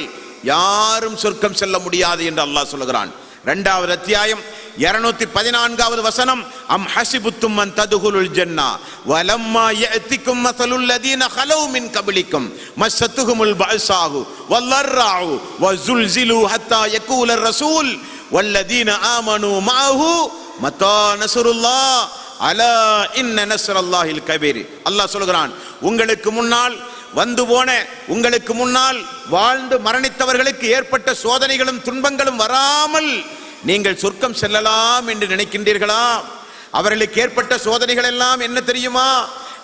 யாரும் சொர்க்கம் செல்ல முடியாது என்று அல்லாஹ் சொல்கிறான். 2வது அத்தியாயம் 214வது வசனம், அம் ஹஸிபுத்தும் அன் தத்குலுல் ஜன்னah வலம்மா யஅதிகும் மஸலுல் லதீன ஹலௌ மின் கப்லிக்கும் மஸ்ஸத்துஹுமுல் பஅஸாஹு வல்லர்ராஉ வஸுல்ஸிலு ஹத்தா யகூலர் ரசூல் வல்லதீன ஆமனூ மஅஹு மத்தா நஸ்ருல்லாஹ் அலா இன்ன நஸ்ரல்லாஹில் கபீர். அல்லாஹ் சொல்கிறான், உங்களுக்கு முன்னால் வந்து போன, உங்களுக்கு முன்னால் வாழ்ந்து மரணித்தவர்களுக்கு ஏற்பட்ட சோதனைகளும் துன்பங்களும் வராமல் நீங்கள் சொர்க்கம் செல்லலாம் என்று நினைக்கின்றீர்களா? அவர்களுக்கு ஏற்பட்ட சோதனைகள் எல்லாம் என்ன தெரியுமா?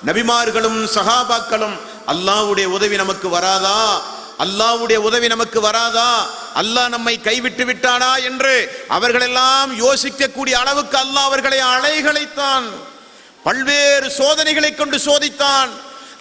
நபிமார்களும் சஹாபாக்களும் அல்லாஹ்வுடைய உதவி நமக்கு வராதா, அல்லாஹ்வுடைய உதவி நமக்கு வராதா, அல்லாஹ் நம்மை கைவிட்டு விட்டானா என்று அவர்களெல்லாம் யோசிக்கக்கூடிய அளவுக்கு அல்லாஹ் அவர்களை அலைகளைத்தான், பல்வேறு சோதனைகளை கொண்டு சோதித்தான்.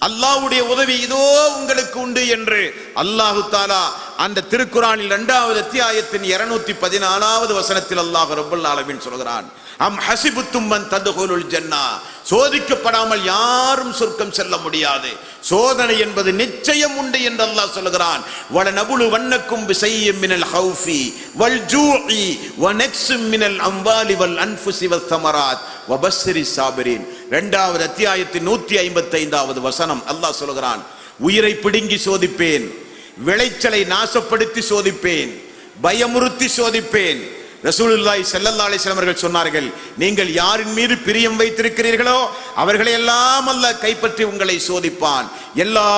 அல்லாஹ்வுடைய உதவி இதோ உங்களுக்கு உண்டு என்று அல்லாஹு தஆலா அந்த திருக்குர்ஆனில் 2வது அத்தியாயத்தின் 214வது வசனத்தில் அல்லாஹ் ரப்பல் ஆலமீன் சொல்கிறான், அம் ஹஸிபுத்தும் அன் தத்குலுல் ஜன்னah, சோதிக்கப்படாமல் யாரும் சொர்க்கம் செல்ல முடியாது. சோதனை என்பது நிச்சயம் உண்டு என்று அல்லாஹ் சொல்கிறான். வலனபுலு வன்னக்கும் பிஸைய்யிம் மினல் ஹௌஃபி வல் ஜூஇ வ நக்ஸிம் மினல் அம்வாலி வல் அன்ஃபுஸி வஸ் ஸமராத் வ பஸ்ஸிரிஸ் ஸாபிரீன். 2வது அத்தியாயத்தின் 155வது வசனம் அல்லாஹ் சொல்கிறான், உயிரை பிடுங்கி சோதிப்பேன், விளைச்சலை நாசப்படுத்தி சோதிப்பேன், பயமுறுத்தி சோதிப்பேன், ரசூலுல்லாஹி ஸல்லல்லாஹு அலைஹி வஸல்லம் அவர்கள் சொன்னார்கள், நீங்கள் யாரின் மீது பிரியம் வைத்திருக்கிறீர்களோ அவர்களை எல்லாம் அல்லாஹ் கைப்பற்றி உங்களை சோதிப்பான், எல்லா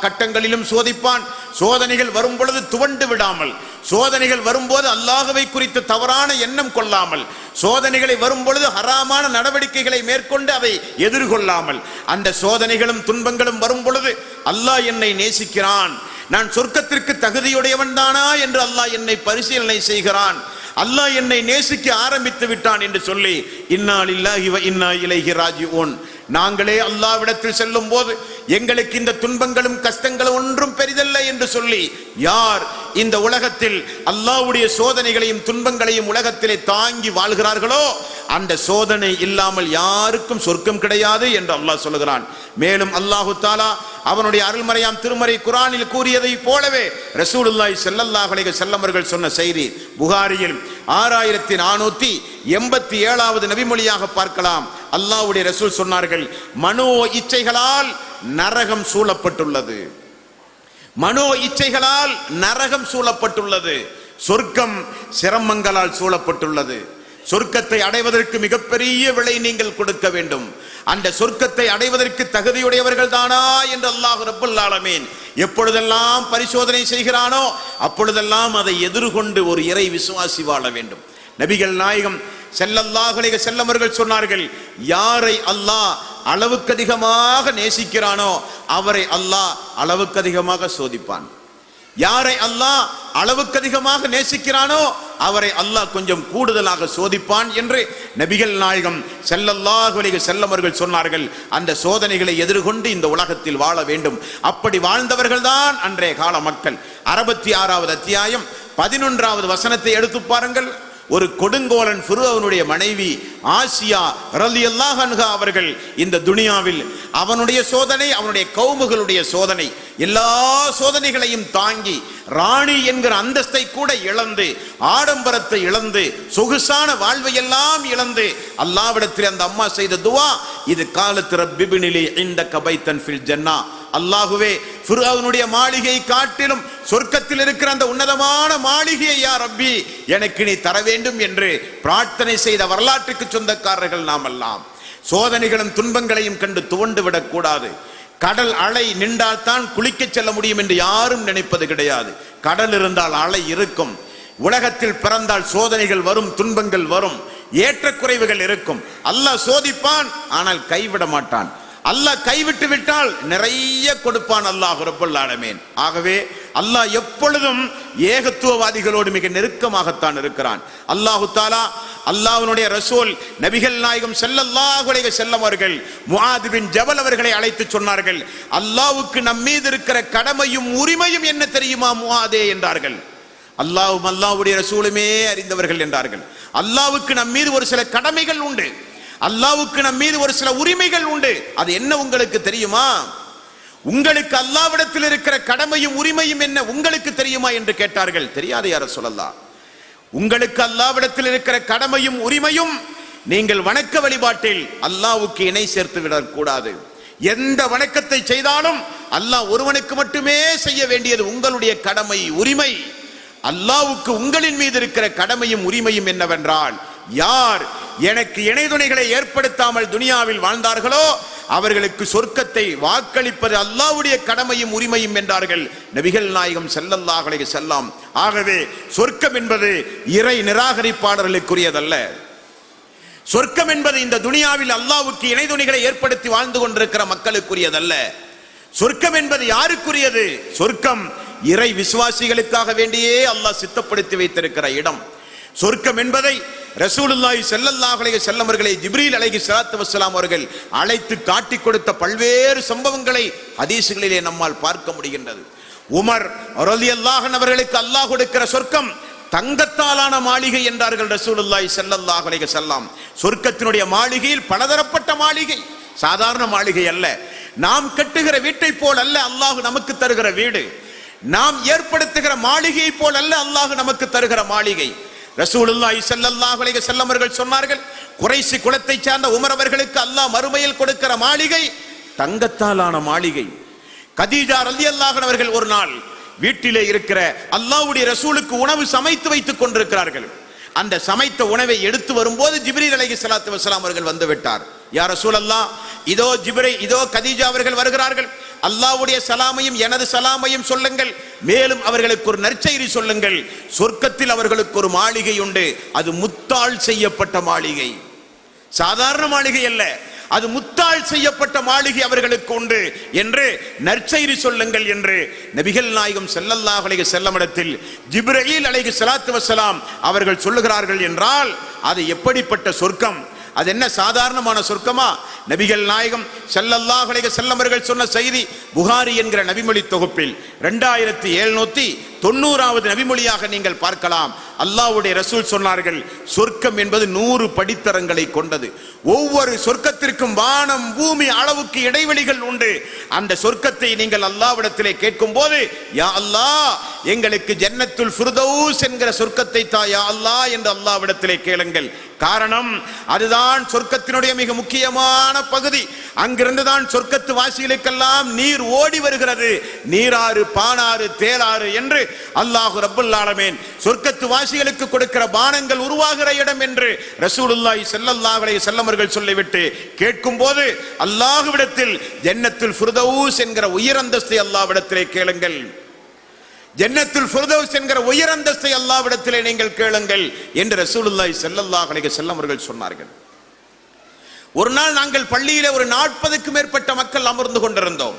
கட்டங்களிலும் சோதிப்பான். சோதனைகள் வரும் பொழுது துவண்டு விடாமல், சோதனைகள் வரும்போது அல்லாஹ்வை குறித்து தவறான எண்ணம் கொள்ளாமல், சோதனைகளை வரும் பொழுது ஹராமான நடவடிக்கைகளை மேற்கொண்டு அதை எதிர்கொள்ளாமல், அந்த சோதனைகளும் துன்பங்களும் வரும் பொழுது அல்லாஹ் என்னை நேசிக்கிறான், நான் சொர்க்கத்திற்கு தகுதியுடையவன் தானா என்று அல்லாஹ் என்னை பரிசீலனை செய்கிறான், அல்லாஹ் என்னை நேசிக்க ஆரம்பித்து விட்டான் என்று சொல்லி இன்னா லில்லாஹி வ இன்னா இலைஹி ராஜிஊன், நாங்களே அல்லாஹ்விடத்தில் செல்லும் போது எங்களுக்கு இந்த துன்பங்களும் கஷ்டங்களும் ஒன்றும் பெரிதல்ல என்று சொல்லி யார் இந்த உலகத்தில் அல்லாஹ்வுடைய சோதனைகளையும் துன்பங்களையும் உலகத்திலே தாங்கி வாழ்கிறார்களோ அந்த சோதனை இல்லாமல் யாருக்கும் சொர்க்கம் கிடையாது என்று அல்லாஹ் சொல்லுகிறான். மேலும் அல்லாஹு தாலா அவனுடைய அருள்மறையாம் திருமறை குர்ஆனில் கூறியதை போலவே ரசூலுல்லாஹி ஸல்லல்லாஹு அலைஹி வஸல்லம் அவர்கள் சொன்ன செய்தி புகாரியில் 6487வது நபிமொழியாக பார்க்கலாம். அல்லாஹ்வுடைய ரசூல் சொன்னார்கள், மனோ இச்சைகளால் நரகம் சூழப்பட்டுள்ளது, மனோ இச்சைகளால் நரகம் சூழப்பட்டுள்ளது, சொர்க்கம் சிரமங்களால் சூழப்பட்டுள்ளது. சொர்க்கத்தை அடைவதற்கு மிகப்பெரிய விலை நீங்கள் கொடுக்க வேண்டும். அந்த சொர்க்கத்தை அடைவதற்கு தகுதியுடையவர்கள் தானா என்று அல்லாஹ் ரப்பல் ஆலமீன் எப்பொழுதெல்லாம் பரிசோதனை செய்கிறானோ அப்பொழுதெல்லாம் அதை எதிர்கொண்டு ஒரு இறை விசுவாசி வாழ வேண்டும். நபிகள் நாயகம் ஸல்லல்லாஹு அலைஹி வஸல்லம் அவர்கள் சொன்னார்கள், யாரை அல்லாஹ் அளவுக்கு அதிகமாக நேசிக்கிறானோ அவரை அல்லாஹ் அளவுக்கு அதிகமாக சோதிப்பான், யாரை அல்லாஹ் அளவுக்கு அதிகமாக நேசிக்கிறானோ அவரை அல்லாஹ் கொஞ்சம் கூடுதலாக சோதிப்பான் என்று நபிகள் நாயகம் ஸல்லல்லாஹு அலைஹி வஸல்லம் அவர்கள் சொன்னார்கள். அந்த சோதனைகளை எதிர்கொண்டு இந்த உலகத்தில் வாழ வேண்டும். அப்படி வாழ்ந்தவர்கள் தான் அன்றைய கால மக்கள். 66வது அத்தியாயம் 11வது வசனத்தை எடுத்து பாருங்கள். ஒரு கொடுங்கோலன் ஃபிரௌனுடைய மனைவி ஆசியா ரலியல்லாஹு அன்ஹா அவர்கள் இந்த துனியாவில் அவனுடைய சோதனை, அவனுடைய கௌமுகளுடைய சோதனை, எல்லா சோதனைகளையும் தாங்கி ராணி என்கிற அந்தஸ்தை கூட இழந்து, ஆடம்பரத்தை இழந்து, சொகுசான வாழ்வையெல்லாம் இழந்து அல்லாஹ்விடத்தில் அந்த அம்மா செய்த துவா இது காலத்து ரப்பிபினிலி இந்தக பைத்தன் ஃபில் ஜன்னா, அல்லாஹுவே ஃபிரௌனுடைய மாளிகையை காட்டிலும் சொர்க்கத்தில் இருக்கிற அந்த உன்னதமான மாளிகையை யா ரப்பி எனக்கு நீ தர வேண்டும் என்று பிரார்த்தனை செய்த வரலாற்றுக்கு சொந்தக்காரர்கள் நாம் எல்லாம். சோதனைகளும் துன்பங்களையும் கண்டு துவண்டு விடக்கூடாது. கடல் அலை நின்றால் தான் குளிக்க செல்ல முடியும் என்று யாரும் நினைப்பது கிடையாது. கடல் இருந்தால் அலை இருக்கும். உலகத்தில் பிறந்தால் சோதனைகள் வரும், துன்பங்கள் வரும், ஏற்றக்குறைவுகள் இருக்கும். அல்லாஹ் சோதிப்பான், ஆனால் கைவிட மாட்டான். அல்லாஹ் கைவிட்டு விட்டால் நிறைய கொடுப்பான் அல்லாஹ் ரப்பல் ஆலமீன். ஆகவே அல்லாஹ் எப்பொழுதும் ஏகத்துவவாதிகளோடு மிக நெருக்கமாகத்தான் இருக்கிறான். அல்லாஹு தாலா அல்லாஹ்வுடைய ரசூல் நபிகள் நாயகம் ஸல்லல்லாஹு அலைஹி வஸல்லம் அவர்கள் முஆத் பின் ஜபல் அவர்களை அழைத்து சொன்னார்கள், அல்லாஹ்வுக்கு நம் மீது இருக்கிற கடமையும் உரிமையும் என்ன தெரியுமா முஆதே என்றார்கள். அல்லாஹ்வும் அல்லாஹ்வுடைய ரசூலுமே அறிந்தவர்கள் என்றார்கள். அல்லாஹ்வுக்கு நம் மீது ஒரு சில கடமைகள் உண்டு, அல்லாஹ்வுக்கு நம் மீது ஒரு சில உரிமைகள் உண்டு. அது என்ன உங்களுக்கு தெரியுமா? உங்களுக்கு அல்லாஹ்விடத்தில் இருக்கிற கடமையும் உரிமையும் என்ன உங்களுக்கு தெரியுமா என்று கேட்டார்கள். தெரியாது யா ரசூலல்லாஹ். உங்களுக்கு அல்லாஹ்விடத்தில் இருக்கிற கடமையும் உரிமையும் நீங்கள் வணக்க வழிபாட்டில் அல்லாஹ்வுக்கு இணை சேர்த்து விடக்கூடாது. எந்த வணக்கத்தை செய்தாலும் அல்லாஹ் ஒருவனுக்கு மட்டுமே செய்ய வேண்டியது உங்களுடைய கடமை உரிமை. அல்லாஹ்வுக்கு உங்களின் மீது இருக்கிற கடமையும் உரிமையும் என்னவென்றால், யார் எனக்கு இணைதுணைகளை ஏற்படுத்தாமல் துனியாவில் வாழ்ந்தார்களோ அவர்களுக்கு சொர்க்கத்தை வாக்களிப்பது அல்லாஹ்வுடைய கடமையும் உரிமையும் என்றார்கள் நபிகள் நாயகம் ஸல்லல்லாஹு அலைஹி வஸல்லம். ஆகவே சொர்க்கம் என்பது இறை நிராகரிப்பாளர்களுக்குரியதல்ல. சொர்க்கம் என்பது இந்த துனியாவில் அல்லாஹ்வுக்கு இணைதுணைகளை ஏற்படுத்தி வாழ்ந்து கொண்டிருக்கிற மக்களுக்குரியதல்ல. சொர்க்கம் என்பது யாருக்குரியது? சொர்க்கம் இறை விசுவாசிகளுக்காக வேண்டியே அல்லாஹ் சித்தப்படுத்தி வைத்திருக்கிற இடம். சொர்க்கம் என்பதை ரசூலுல்லாஹி ஸல்லல்லாஹு அலைஹி வஸல்லம் அவர்களை ஜிப்ரீல் அலைஹிஸ்ஸலாத்து வஸ்ஸலாம் அவர்கள் அழைத்து காட்டி கொடுத்த பல்வேறு சம்பவங்களை ஹதீஸ்களிலே நம்மால் பார்க்க முடிகின்றது. உமர் ரலியல்லாஹு அன்ஹு அவர்களுக்கு அல்லாஹ் கொடுக்கிற சொர்க்கம் தங்கத்தாலான மாளிகை என்றார்கள் ரசூலுல்லாஹி ஸல்லல்லாஹு அலைஹி வஸல்லம். சொர்க்கத்தினுடைய மாளிகையில் பலதரப்பட்ட மாளிகை, சாதாரண மாளிகை அல்ல. நாம் கட்டுகிற வீட்டை போல் அல்ல அல்லாஹ் நமக்கு தருகிற வீடு, நாம் ஏற்படுத்துகிற மாளிகையை போல் அல்ல அல்லாஹ் நமக்கு தருகிற மாளிகை. ரசூலுல்லாஹி ஸல்லல்லாஹு அலைஹி வஸல்லம் அவர்கள் சொன்னார்கள், குறைஷி குலத்தை சார்ந்த உமர் அவர்களுக்கு அல்லாஹ் மறுமையில் கொடுக்கிற மாளிகை தங்கத்தாலான மாளிகை. கதீஜா ரலியல்லாஹு அன்ஹா அவர்கள் ஒரு நாள் வீட்டிலே இருக்கிற அல்லாஹ்வுடைய ரசூலுக்கு உணவு சமைத்து வைத்துக் கொண்டிருக்கிறார்கள். அந்த சமைத்த உணவை எடுத்து வரும்போது ஜிப்ரீல் அலைஹிஸ்ஸலாத்து வஸ்ஸலாம் அவர்கள் வந்து விட்டார். யா ரசூலல்லாஹ், இதோ கதீஜா அவர்கள் வருகிறார்கள், அல்லாஹ்வுடைய சலாமையும் எனது சலாமையும் சொல்லுங்கள், மேலும் அவர்களுக்கு ஒரு நற்செய்தி சொல்லுங்கள், சொர்க்கத்தில் அவர்களுக்கு ஒரு மாளிகை உண்டு, அது முத்தாள் செய்யப்பட்ட மாளிகை, சாதாரண மாளிகை அல்ல, அது முத்தாள் செய்யப்பட்ட மாளிகை அவர்களுக்கு உண்டு என்று நற்செய்தி சொல்லுங்கள் என்று நபிகள் நாயகம் ஸல்லல்லாஹு அலைஹி வஸல்லம் இடத்தில் ஜிப்ரீல் அலைஹிஸ்ஸலாத்து வஸ்ஸலாம் அவர்கள் சொல்லுகிறார்கள் என்றால் அது எப்படிப்பட்ட சொர்க்கம், அது என்ன சாதாரணமான சொர்க்கமா? நபிகள் நாயகம் ஸல்லல்லாஹு அலைஹி வஸல்லம் அவர்கள் சொன்ன செய்தி புகாரி என்கிற நபிமொழி தொகுப்பில் 2790வது நபிமொழியாக நீங்கள் பார்க்கலாம். அல்லாஹ்வுடைய ரசூல் சொன்னார்கள், சொர்க்கம் என்பது 100 படித்தரங்களை கொண்டது. ஒவ்வொரு சொர்க்கத்திற்கும் வானம் பூமி அளவுக்கு இடைவெளிகள் உண்டு. அந்த சொர்க்கத்தை நீங்கள் அல்லாஹ்விடத்திலே கேட்கும் போது, யா அல்லாஹ், எங்களுக்கு ஜன்னத்துல் ஃபிர்தௌஸ் என்கிற சொர்க்கத்தை தா யா அல்லாஹ் என்று அல்லாஹ்விடத்திலே கேளுங்கள். காரணம், அதுதான் சொர்க்கத்தினுடைய மிக முக்கியமான பகுதி. அங்கிருந்து தான் சொர்க்கத்து வாசிகளுக்கெல்லாம் நீர் ஓடி வருகிறது. நீராறு, பானாறு, தேளாறு என்று அல்லாஹ் ரப்பல் ஆலமீன் சொர்க்கத்து வாசிகளுக்கு கொடுக்கிற பானங்கள் உருவாகிற இடம் என்று ரசூலுல்லாஹி ஸல்லல்லாஹு அலைஹி வஸல்லம் அவர்கள் சொல்லிவிட்டு கேட்கும் போது, அல்லாஹ்விடத்தில் ஜன்னத்துல் ஃபிர்தௌஸ் என்கிற உயரந்தஸ்தை அல்லாஹ்விடத்திலே கேளுங்கள், ஜன்னத்துல் ஃபிர்தௌஸ் என்கிற உயரந்தஸ்தை அல்லாஹ்விடத்திலே நீங்கள் கேளுங்கள் என்று ரசூலுல்லாஹி ஸல்லல்லாஹு அலைஹி வஸல்லம் அவர்கள் சொன்னார்கள். ஒரு நாள் நாங்கள் பள்ளியிலே ஒரு 40க்கும் மேற்பட்ட மக்கள் அமர்ந்து கொண்டிருந்தோம்.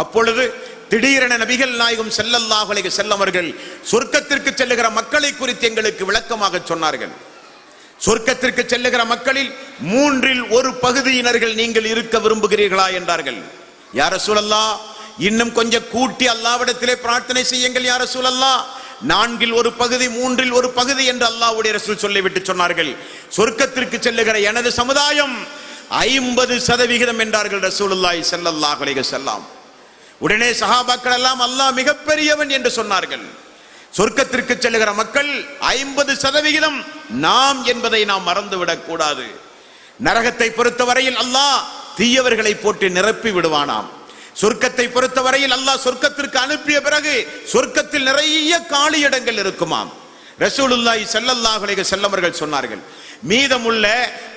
அப்பொழுது திடீரென நபிகள் நாயகம் ஸல்லல்லாஹு அலைஹி வஸல்லம் அவர்கள் சொர்க்கத்திற்கு செல்லுகிற மக்களை குறித்து எங்களுக்கு விளக்கமாக சொன்னார்கள். சொர்க்கத்திற்கு செல்லுகிற மக்களில் 1/3 பகுதியினர்கள் நீங்கள் இருக்க விரும்புகிறீர்களா என்றார்கள். யா ரசூலல்லாஹ், இன்னும் கொஞ்சம் கூட்டி அல்லாஹ்விடத்திலே பிரார்த்தனை செய்யுங்கள் யா ரசூலல்லாஹ். 4/1 பகுதி, 3/1 பகுதி என்று அல்லாஹ்வுடைய ரசூல் சொல்லிவிட்டு சொன்னார்கள், சொர்க்கத்திற்கு செல்லுகிற எனது சமுதாயம் 50% என்றார்கள் ரசூலுல்லாஹி ஸல்லல்லாஹு அலைஹி வஸல்லம். உடனே சஹாபாக்கள் எல்லாம் அல்லாஹ் மிகப்பெரியவன் என்று சொன்னார்கள். சொர்க்கத்திற்கு செல்லுகிற மக்கள் 50% நாம் என்பதை நாம் மறந்துவிடக் கூடாது. நரகத்தை பொறுத்தவரையில் அல்லாஹ் தீயவர்களை போட்டு நிரப்பி விடுவானாம். சொர்க்கத்தை பொறுத்தவரையில் அல்லாஹ் சொர்க்கத்திற்கு அனுப்பிய பிறகு சொர்க்கத்தில் நிறைய காலி இடங்கள் இருக்குமாம். ரசூலுல்லாஹி ஸல்லல்லாஹு அலைஹி வஸல்லம் அவர்கள் சொன்னார்கள், மீதமுள்ள